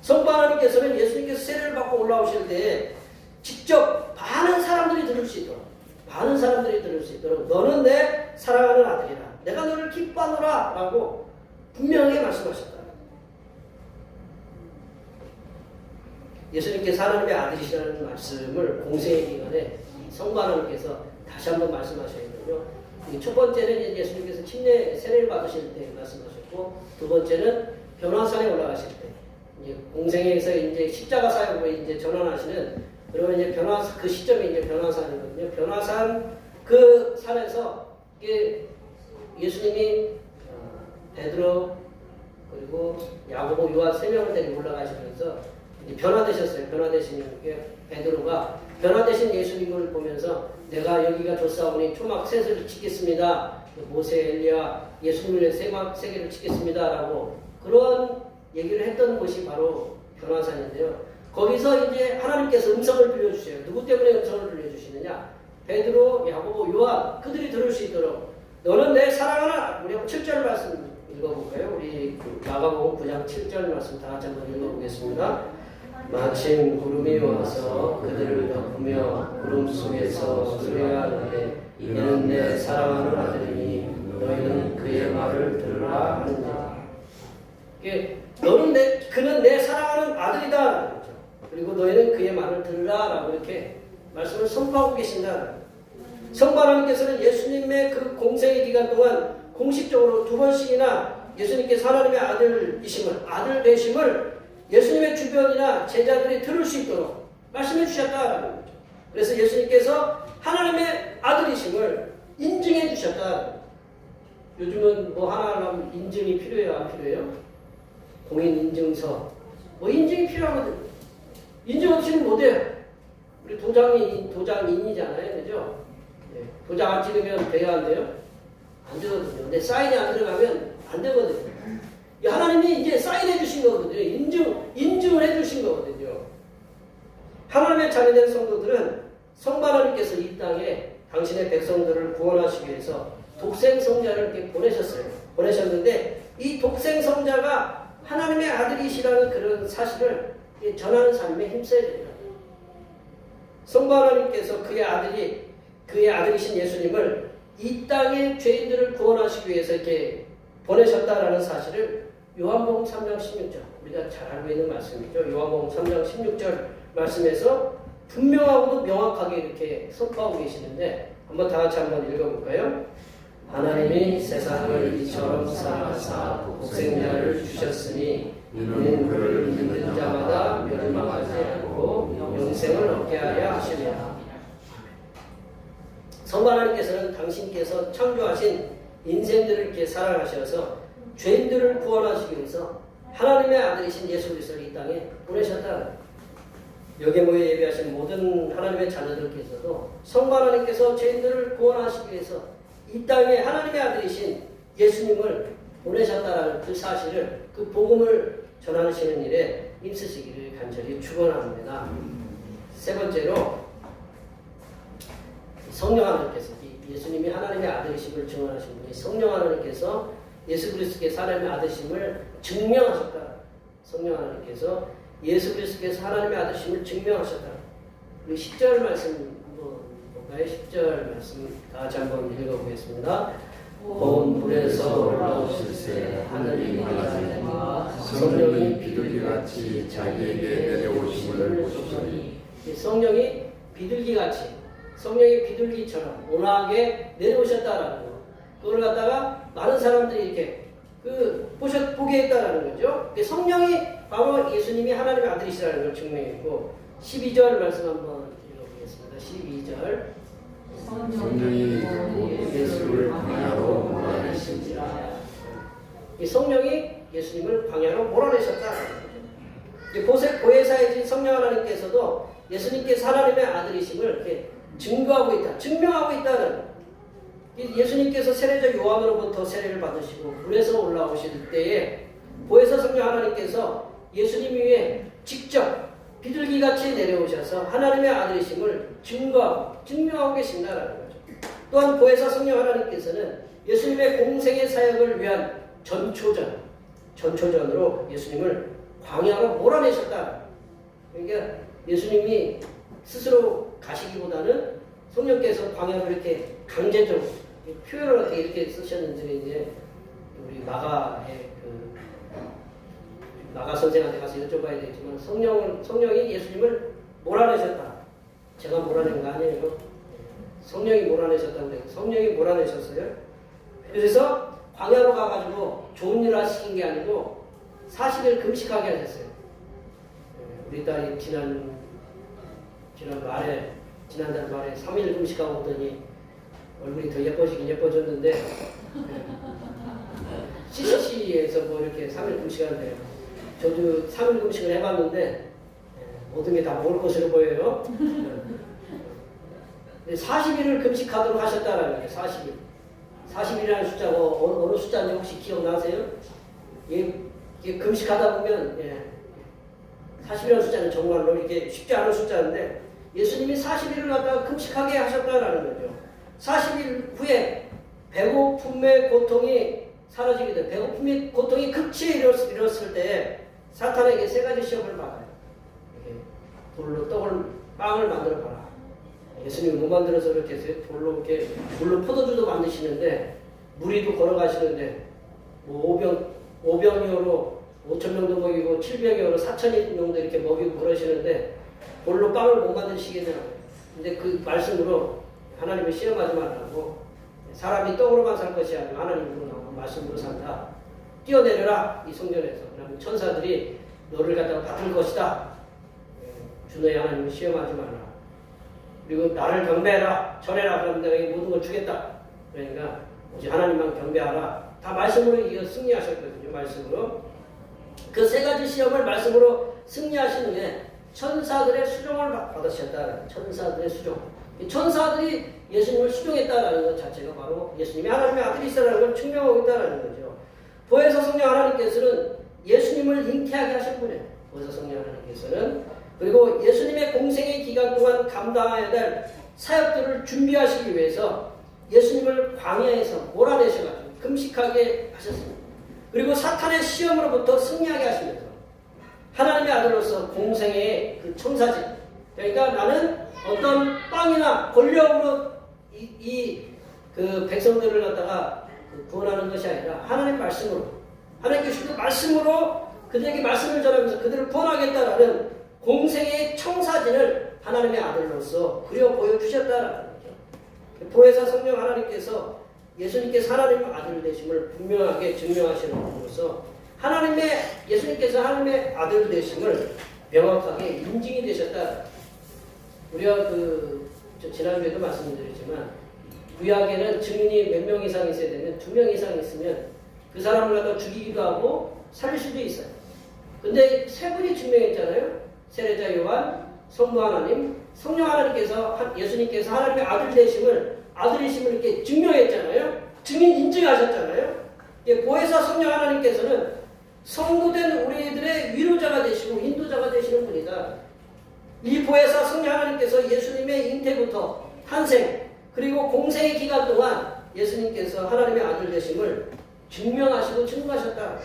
Speaker 1: 성부 하나님께서는 예수님께서 세례를 받고 올라오실 때 직접 많은 사람들이 들을 수 있도록 너는 내 사랑하는 아들이라 내가 너를 기뻐하노라 라고 분명하게 말씀하셨다. 예수님께서 하나님의 아들이시라는 말씀을 공생의 기간에 성부 하나님께서 다시 한번 말씀하셨거든요. 첫 번째는 예수님께서 세례를 받으실 때 말씀하셨고, 두 번째는 변화산에 올라가실 때, 이제 공생에서 이제 십자가 사역으로 이제 전환하시는, 그러면 이제 그 시점이 이제 변화산이거든요. 변화산 그 산에서 이게 예수님이 베드로 그리고 야고보 요한 3명을 데리고 올라가시면서 변화되셨어요. 변화되신 게 베드로가 변화되신 예수님을 보면서 내가 여기가 좋사오니 초막 셋을 짓겠습니다. 모세 엘리야 예수님을 위해 세계를 짓겠습니다. 라고 그런 얘기를 했던 곳이 바로 변화산인데요. 거기서 이제 하나님께서 음성을 들려주세요. 누구 때문에 음성을 들려주시느냐? 베드로, 야고보, 요한 그들이 들을 수 있도록 너는 내 사랑하나. 우리 한번 7절 말씀 읽어볼까요? 우리 마가복음 9장 7절 말씀 다 같이 한번 읽어보겠습니다. 마침 구름이 와서 그들을 덮으며 구름 속에서 소리하는데 이는 내 사랑하는 아들이니 너희는 그의 말을 들으라 하는지라. 그는 내 사랑하는 아들이다. 그리고 너희는 그의 말을 들으라 라고 이렇게 말씀을 선포하고 계신다. 성부 하나님께서는 예수님의 그 공생의 기간 동안 공식적으로 2번씩이나 예수님께서 하나님의 아들 되심을 예수님의 주변이나 제자들이 들을 수 있도록 말씀해 주셨다라는 거죠. 그래서 예수님께서 하나님의 아들이심을 인증해 주셨다. 요즘은 뭐 하나 하려면 인증이 필요해요, 안 필요해요? 공인인증서 뭐 인증이 필요하거든요. 인증 없이는 못해요. 우리 도장인이잖아요, 그죠? 네. 도장 안 찍으면 돼야 안 돼요? 안 되거든요. 근데 사인이 안 들어가면 안 되거든요. 하나님이 이제 사인해 주신 거거든요. 인증을 해 주신 거거든요. 하나님의 자녀된 성도들은 성부 하나님께서 이 땅에 당신의 백성들을 구원하시기 위해서 독생 성자를 이렇게 보내셨는데 이 독생 성자가 하나님의 아들이시라는 그런 사실을 전하는 삶에 힘써야 됩니다. 성부 하나님께서 그의 아들이신 예수님을 이 땅의 죄인들을 구원하시기 위해서 이렇게 보내셨다라는 사실을 요한복음 3장 16절, 우리가 잘 알고 있는 말씀이죠. 요한복음 3장 16절 말씀에서 분명하고도 명확하게 이렇게 선포하고 계시는데 한번 다 같이 한번 읽어볼까요? 하나님이 세상을 이처럼 사랑하사 독생자를 주셨으니 이는 그를 믿는 자마다 멸망하지 않고 영생을 얻게 하려 하시리라. 성부 하나님께서는 당신께서 창조하신 인생들을 이렇게 사랑하셔서 죄인들을 구원하시기 위해서 하나님의 아들이신 예수 그리스도를 이 땅에 보내셨다. 여기에 모여 예배하신 모든 하나님의 자녀들께서도 성부 하나님께서 죄인들을 구원하시기 위해서 이 땅에 하나님의 아들이신 예수님을 보내셨다라는 그 사실을, 그 복음을 전하시는 일에 힘쓰시기를 간절히 축원합니다. 세 번째로 성령 하나님께서, 예수님이 하나님의 아들이심을 증언하신 분이 성령 하나님께서 예수 그리스도께서 하나님의 아들이심을 증명하셨다. 성령 하나님께서 예수 그리스도께서 하나님의 아들이심을 증명하셨다. 우리 10절 말씀 한번 볼까요? 10절 말씀 다 같이 한번 읽어보겠습니다. 온 불에서 올라오실새 하늘이 갈라지니와 성령이 비둘기같이 자기에게 내려오심을 보시니. 성령이 비둘기같이, 성령이 비둘기처럼 온화하게 내려오셨다라는 거. 그걸 갖다가 많은 사람들이 이렇게 보게 했다라는 거죠. 성령이 바로 예수님이 하나님의 아들이시라는 걸 증명했고, 12절 말씀 한번 읽어보겠습니다. 12절.
Speaker 2: 성령이 곧 예수를 광야로 몰아내신지라.
Speaker 1: 이 성령이 예수님을 광야로 몰아내셨다라는 거죠. 보혜사이신 성령 하나님께서도 예수님께서 하나님의 아들이심을 이렇게 증거하고 있다, 증명하고 있다는. 예수님께서 세례자 요한으로부터 세례를 받으시고 불에서 올라오실 때에 보혜사 성령 하나님께서 예수님 위에 직접 비둘기같이 내려오셔서 하나님의 아들이심을 증명하고 계신다라는 거죠. 또한 보혜사 성령 하나님께서는 예수님의 공생의 사역을 위한 전초전으로 예수님을 광야로 몰아내셨다. 그러니까 예수님이 스스로 가시기보다는 성령께서 광야로 이렇게 강제적으로 표현을 이렇게 쓰셨는데, 이제 우리 마가 선생한테 가서 여쭤봐야 되겠지만 성령이 예수님을 몰아내셨다. 제가 몰아낸 거 아니에요. 성령이 몰아내셨다고 해요. 성령이 몰아내셨어요. 그래서 광야로 가가지고 좋은 일을 하시킨 게 아니고 40일 금식하게 하셨어요. 우리 딸이 지난달 말에 3일 금식하고 오더니 얼굴이 더 예뻐지긴 예뻐졌는데, CCC에서 뭐 이렇게 3일 금식하는데, 저도 3일 금식을 해봤는데 모든 게 다 먹을 것으로 보여요. 40일을 금식하도록 하셨다라는 거예요. 40일. 40일이라는 숫자가 어느 숫자인지 혹시 기억나세요? 이게 금식하다 보면 40이라는 숫자는 정말로 이게 쉽지 않은 숫자인데, 예수님이 40일을 갖다가 금식하게 하셨다라는 거죠. 40일 후에 배고픔의 고통이 사라지게 돼. 배고픔의 고통이 극치에 이뤘을 때 사탄에게 세 가지 시험을 받아요. 이렇게 돌로 빵을 만들어 봐라. 예수님이 못 만들어서 그렇게 했어요. 돌로 포도주도 만드시는데 무리도 걸어가시는데 뭐 5병이어로 5,000명도 먹이고 7병이어로 4,000명도 이렇게 먹이고 그러시는데 돌로 빵을 못 만드시겠냐고. 근데 그 말씀으로 하나님을 시험하지 말라고, 사람이 떡으로만 살 것이 아니라 하나님으로 나오는 말씀으로 산다. 뛰어내려라 이 성전에서. 그러면 천사들이 너를 갖다가 받을 것이다. 주 너의 하나님을 시험하지 말라. 그리고 나를 경배해라. 전해라. 그러면 내가 이 모든 걸 주겠다. 그러니까 오직 하나님만 경배하라. 다 말씀으로 이어 승리하셨거든요. 말씀으로. 그 세 가지 시험을 말씀으로 승리하신 후에 천사들의 수종을 받으셨다. 천사들의 수종. 천사들이 예수님을 수종했다라는 것 자체가 바로 예수님이 하나님의 아들이시라는 걸 증명하고 있다는 거죠. 보혜사 성령 하나님께서는 예수님을 잉태하게 하신 분이에요. 보혜사 성령 하나님께서는. 그리고 예수님의 공생의 기간 동안 감당해야 될 사역들을 준비하시기 위해서 예수님을 광야에서 몰아내셔가지고 금식하게 하셨습니다. 그리고 사탄의 시험으로부터 승리하게 하시면서 하나님의 아들로서 공생의 그 청사진, 그러니까 나는 어떤 빵이나 권력으로 그 백성들을 갖다가 구원하는 것이 아니라 하나님의 말씀으로, 하나님께 주신 말씀으로 그들에게 말씀을 전하면서 그들을 구원하겠다라는 공생의 청사진을 하나님의 아들로서 그려 보여주셨다라는 거죠. 보혜사 성령 하나님께서 예수님께서 하나님의 아들 되심을 분명하게 증명하시는 분으로서 예수님께서 하나님의 아들 되심을 명확하게 인증이 되셨다. 우리가 지난주에도 말씀드렸지만 구약에는 증인이 몇 명 이상 있어야 되면 2명 이상 있으면 그 사람을 갖다 죽이기도 하고 살릴 수도 있어요. 근데 세 분이 증명했잖아요. 세례자 요한, 성부 하나님, 성령 하나님께서 예수님께서 하나님의 아들이심을 이렇게 증명했잖아요. 증인 인증하셨잖아요. 보혜사 성령 하나님께서는 성도된 우리들의 위로자가 되시고 인도자가 되시는 분이다. 이 보혜사 성령 하나님께서 예수님의 잉태부터 탄생 그리고 공생의 기간 동안 예수님께서 하나님의 아들 되심을 증명하시고 증거하셨다.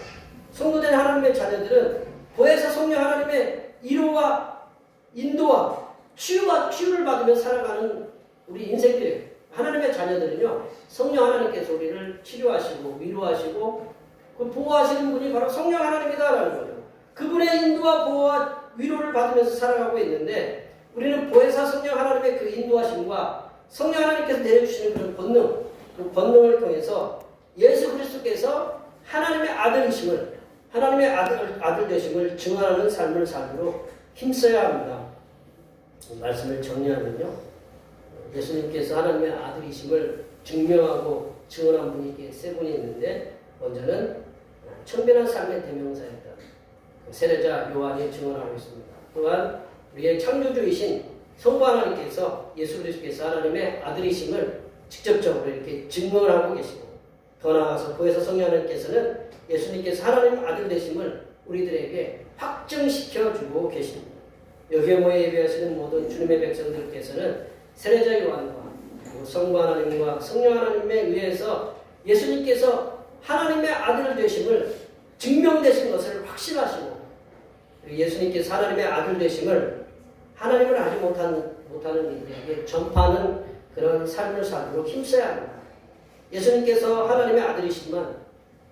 Speaker 1: 성도된 하나님의 자녀들은 보혜사 성령 하나님의 위로와 인도와 치유를 받으며 살아가는 우리 인생들이에요. 하나님의 자녀들은요, 성령 하나님께서 우리를 치료하시고 위로하시고 보호하시는 분이 바로 성령 하나님이다라는 거죠. 그분의 인도와 보호와 위로를 받으면서 살아가고 있는데 우리는 보혜사 성령 하나님의 그 인도하심과 성령 하나님께서 내려주시는 그런 권능, 그 권능을 통해서 예수 그리스도께서 하나님의 아들이심을, 하나님의 아들 되심을 증언하는 삶을 살도록 힘써야 합니다. 말씀을 정리하면요, 예수님께서 하나님의 아들이심을 증명하고 증언한 분이 세 분이 있는데, 먼저는 청변한 삶의 대명사였다. 세례자 요한이 증언하고 있습니다. 또한 우리의 창조주이신 성부 하나님께서, 예수 그리스도께서 하나님의 아들이심을 직접적으로 이렇게 증언하고 계시고, 더 나아가서 보혜사 성령 하나님께서는 예수님께서 하나님 아들 되심을 우리들에게 확증시켜 주고 계십니다. 여기에 모여 예배하시는 모든 주님의 백성들께서는 세례자 요한과 성부 하나님과 성령 하나님에 의해서 예수님께서 하나님의 아들 되심을 증명되신 것을 확신하시고, 예수님께서 하나님의 아들 되심을 하나님을 알지 못하는 이들에게 전파하는 그런 삶을 살도록 힘써야 합니다. 예수님께서 하나님의 아들이시지만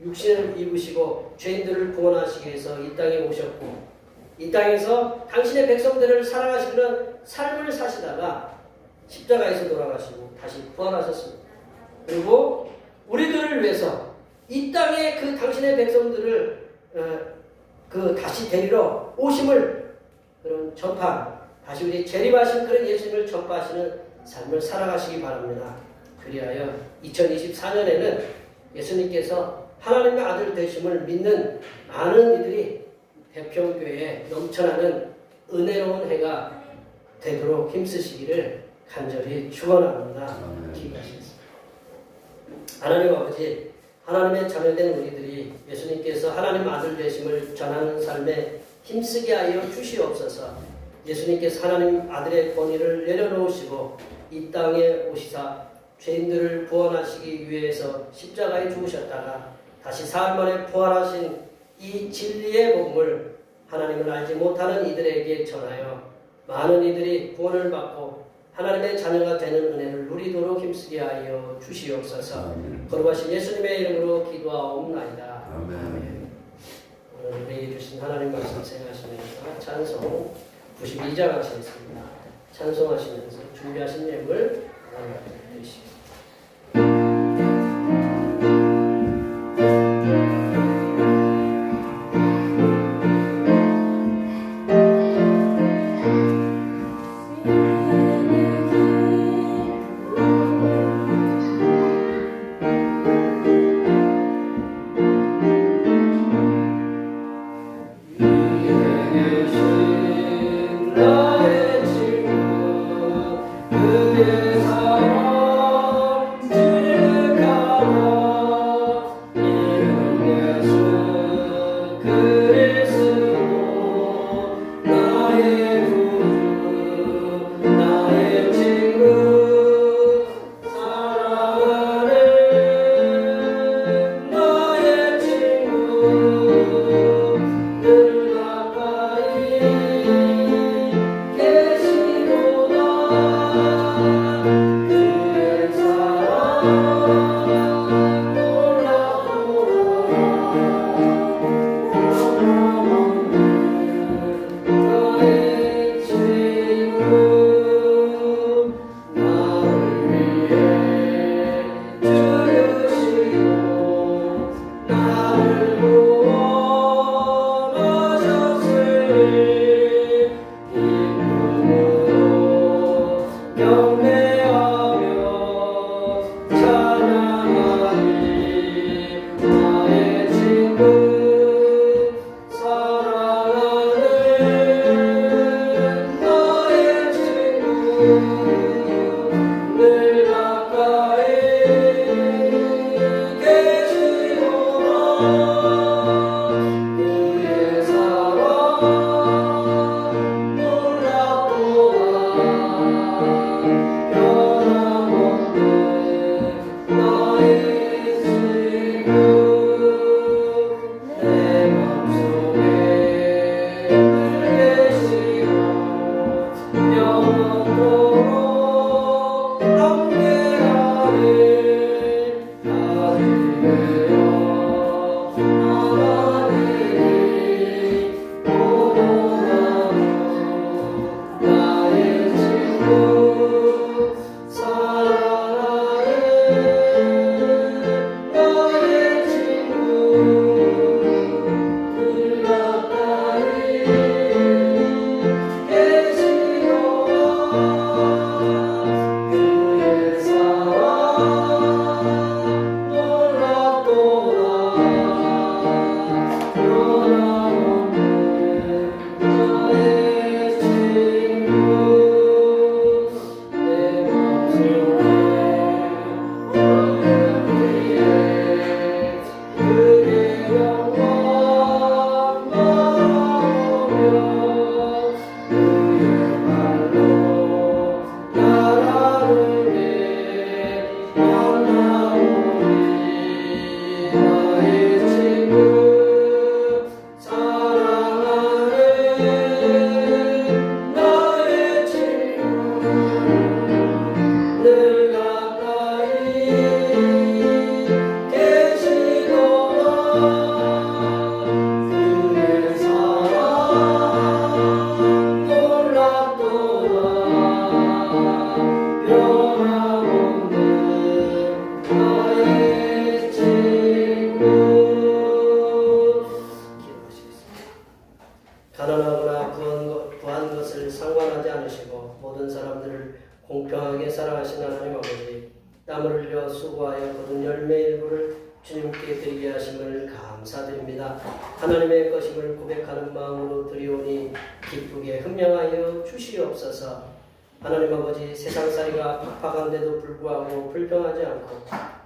Speaker 1: 육신을 입으시고 죄인들을 구원하시기 위해서 이 땅에 오셨고, 이 땅에서 당신의 백성들을 사랑하시는 그런 삶을 사시다가 십자가에서 돌아가시고 다시 부활하셨습니다. 그리고 우리들을 위해서 이 땅에 그 당신의 백성들을 다시 데리러 오심을 그런 전파, 다시 우리 재림하신 그런 예수님을 전파하시는 삶을 살아가시기 바랍니다. 그리하여 2024년에는 예수님께서 하나님의 아들 되심을 믿는 많은 이들이 대평교회에 넘쳐나는 은혜로운 해가 되도록 힘쓰시기를 간절히 축원합니다. 기도하시겠습니다. 하나님 아버지, 하나님의 자녀된 우리들이 예수님께서 하나님 아들 되심을 전하는 삶에 힘쓰게 하여 주시옵소서. 예수님께서 하나님 아들의 권위를 내려놓으시고 이 땅에 오시사 죄인들을 구원하시기 위해서 십자가에 죽으셨다가 다시 사흘 만에 부활하신 이 진리의 복음을 하나님을 알지 못하는 이들에게 전하여 많은 이들이 구원을 받고 하나님의 자녀가 되는 은혜를 누리도록 힘쓰게 하여 주시옵소서.
Speaker 2: 아멘.
Speaker 1: 거룩하신 예수님의 이름으로 기도하옵나이다.
Speaker 2: 아멘.
Speaker 1: 오늘 우리에게 주신 하나님 말씀 생각하시면서 찬송 92장 하시겠습니다. 찬송하시면서 준비하신 예물 하나님 드리시겠습니다. 나의 친구 그의 사랑 땀을 흘려 수고하여 거둔 열매의 일부를 주님께 드리게 하심을 감사드립니다. 하나님의 것임을 고백하는 마음으로 드리오니 기쁘게 흠명하여 주시옵소서. 하나님 아버지, 세상살이가 팍팍한데도 불구하고 불평하지 않고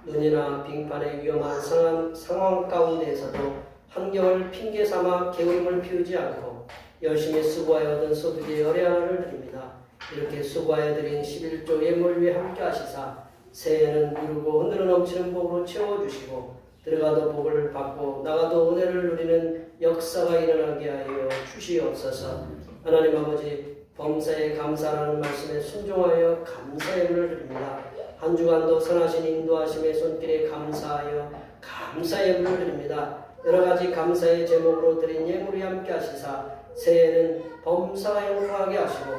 Speaker 1: 눈이나 빙판의 위험한 상황 가운데에서도 환경을 핑계삼아 게으름을 피우지 않고 열심히 수고하여 얻은 소득의 열의 하나를 드립니다. 이렇게 수고하여 드린 11조 예물 위에 함께 하시사 새해에는 이루고 흔들어 넘치는 복으로 채워주시고 들어가도 복을 받고 나가도 은혜를 누리는 역사가 일어나게 하여 주시옵소서. 하나님 아버지, 범사에 감사라는 말씀에 순종하여 감사의 은혜를 드립니다. 한 주간도 선하신 인도하심의 손길에 감사하여 감사의 은혜를 드립니다. 여러 가지 감사의 제목으로 드린 예물이 함께 하시사 새해에는 범사가 영화하게 하시고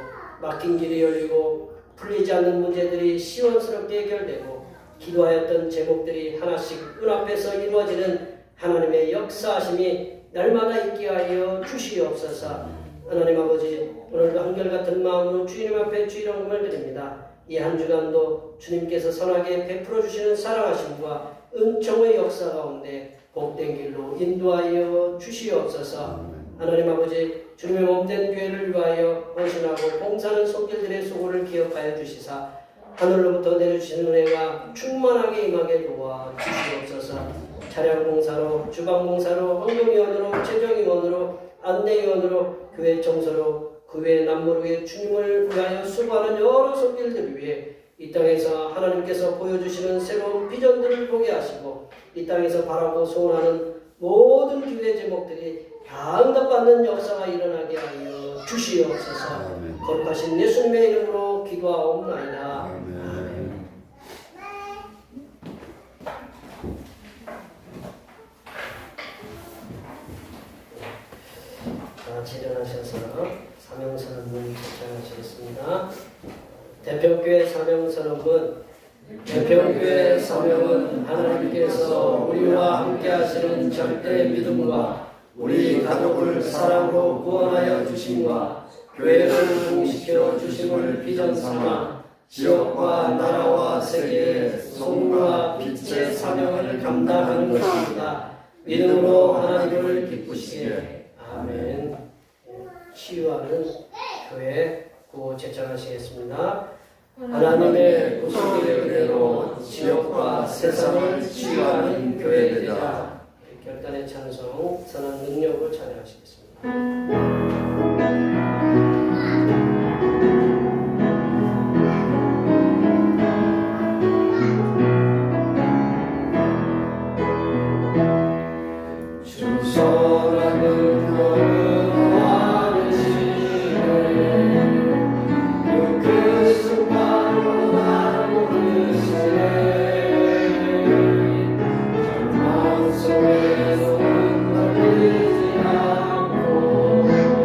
Speaker 1: 막힌 길이 열리고 풀리지 않는 문제들이 시원스럽게 해결되고 기도하였던 제목들이 하나씩 눈앞에서 이루어지는 하나님의 역사하심이 날마다 있게 하여 주시옵소서. 하나님 아버지, 오늘도 한결같은 마음으로 주님 앞에 주일원금을 드립니다. 이 한 주간도 주님께서 선하게 베풀어 주시는 사랑하심과 은총의 역사 가운데 복된 길로 인도하여 주시옵소서. 하나님 아버지, 주님의 몸된 교회를 위하여 헌신하고 봉사하는 손길들의 수고를 기억하여 주시사 하늘로부터 내려주시는 은혜가 충만하게 임하게 도와 주시옵소서. 차량 봉사로, 주방 봉사로, 환경위원으로, 재정위원으로, 안내위원으로, 교회 청소로, 그 외 남모르게 주님을 위하여 수고하는 여러 손길들 위해 이 땅에서 하나님께서 보여주시는 새로운 비전들을 보게 하시고 이 땅에서 바라고 소원하는 모든 기도의 제목들이 다 응답받는 역사가 일어나게 하여 주시옵소서. 거룩하신 예수님의 이름으로 기도하옵나이다. 아멘. 자, 제전하셔서 사명선언문 제청하시겠습니다. 대평교회 사명선언문. 대평교회 사명은 하나님께서 우리와 함께 하시는 절대 믿음과 우리 가족을 사랑으로 구원하여 주심과 교회를 공시켜 주심을 비전 삼아 지역과 나라와 세계의 소금과 빛의 사명을 감당하는 것입니다. 믿음으로 하나님을 기쁘시게. 아멘. 치유하는 교회 구호 제청하시겠습니다. 하나님의 구속의 은혜로 지역과 세상을 치유하는 교회 되자. 결단의 찬송, 선한 능력으로 찬양하시겠습니다.
Speaker 3: 소외로는 멀리지 않고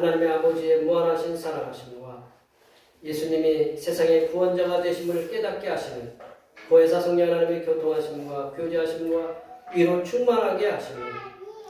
Speaker 1: 하나님의 아버지의 무한하신 사랑하심과 예수님이 세상의 구원자가 되심을 깨닫게 하시는 보혜사 성령 하나님의 교통하심과 교제하심과 위로 충만하게 하시는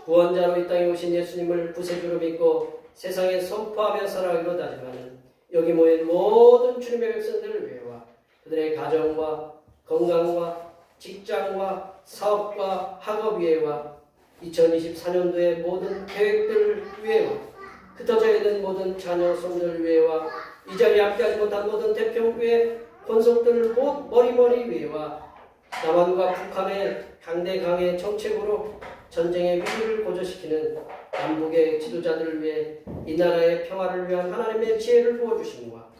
Speaker 1: 구원자로 이 땅에 오신 예수님을 구세주로 믿고 세상에 선포하며 살아가기로 다짐하는 여기 모인 모든 주님의 백성들을 위해와 그들의 가정과 건강과 직장과 사업과 학업 위해와 2024년도의 모든 계획들을 위해와 흩어져 있는 모든 자녀 손들 위해와 이 자리에 함께하지 못한 모든 대표교회 권속들 머리머리 위에와 남한과 북한의 강대강의 정책으로 전쟁의 위기를 고조시키는 남북의 지도자들을 위해 이 나라의 평화를 위한 하나님의 지혜를 부어주심과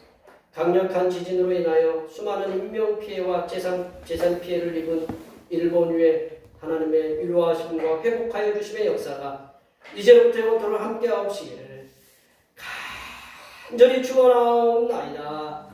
Speaker 1: 강력한 지진으로 인하여 수많은 인명피해와 재산 피해를 입은 일본 위에 하나님의 위로하심과 회복하여 주심의 역사가 이제부터 영원토록 함께하옵시기를 간절히 축원하옵나이다.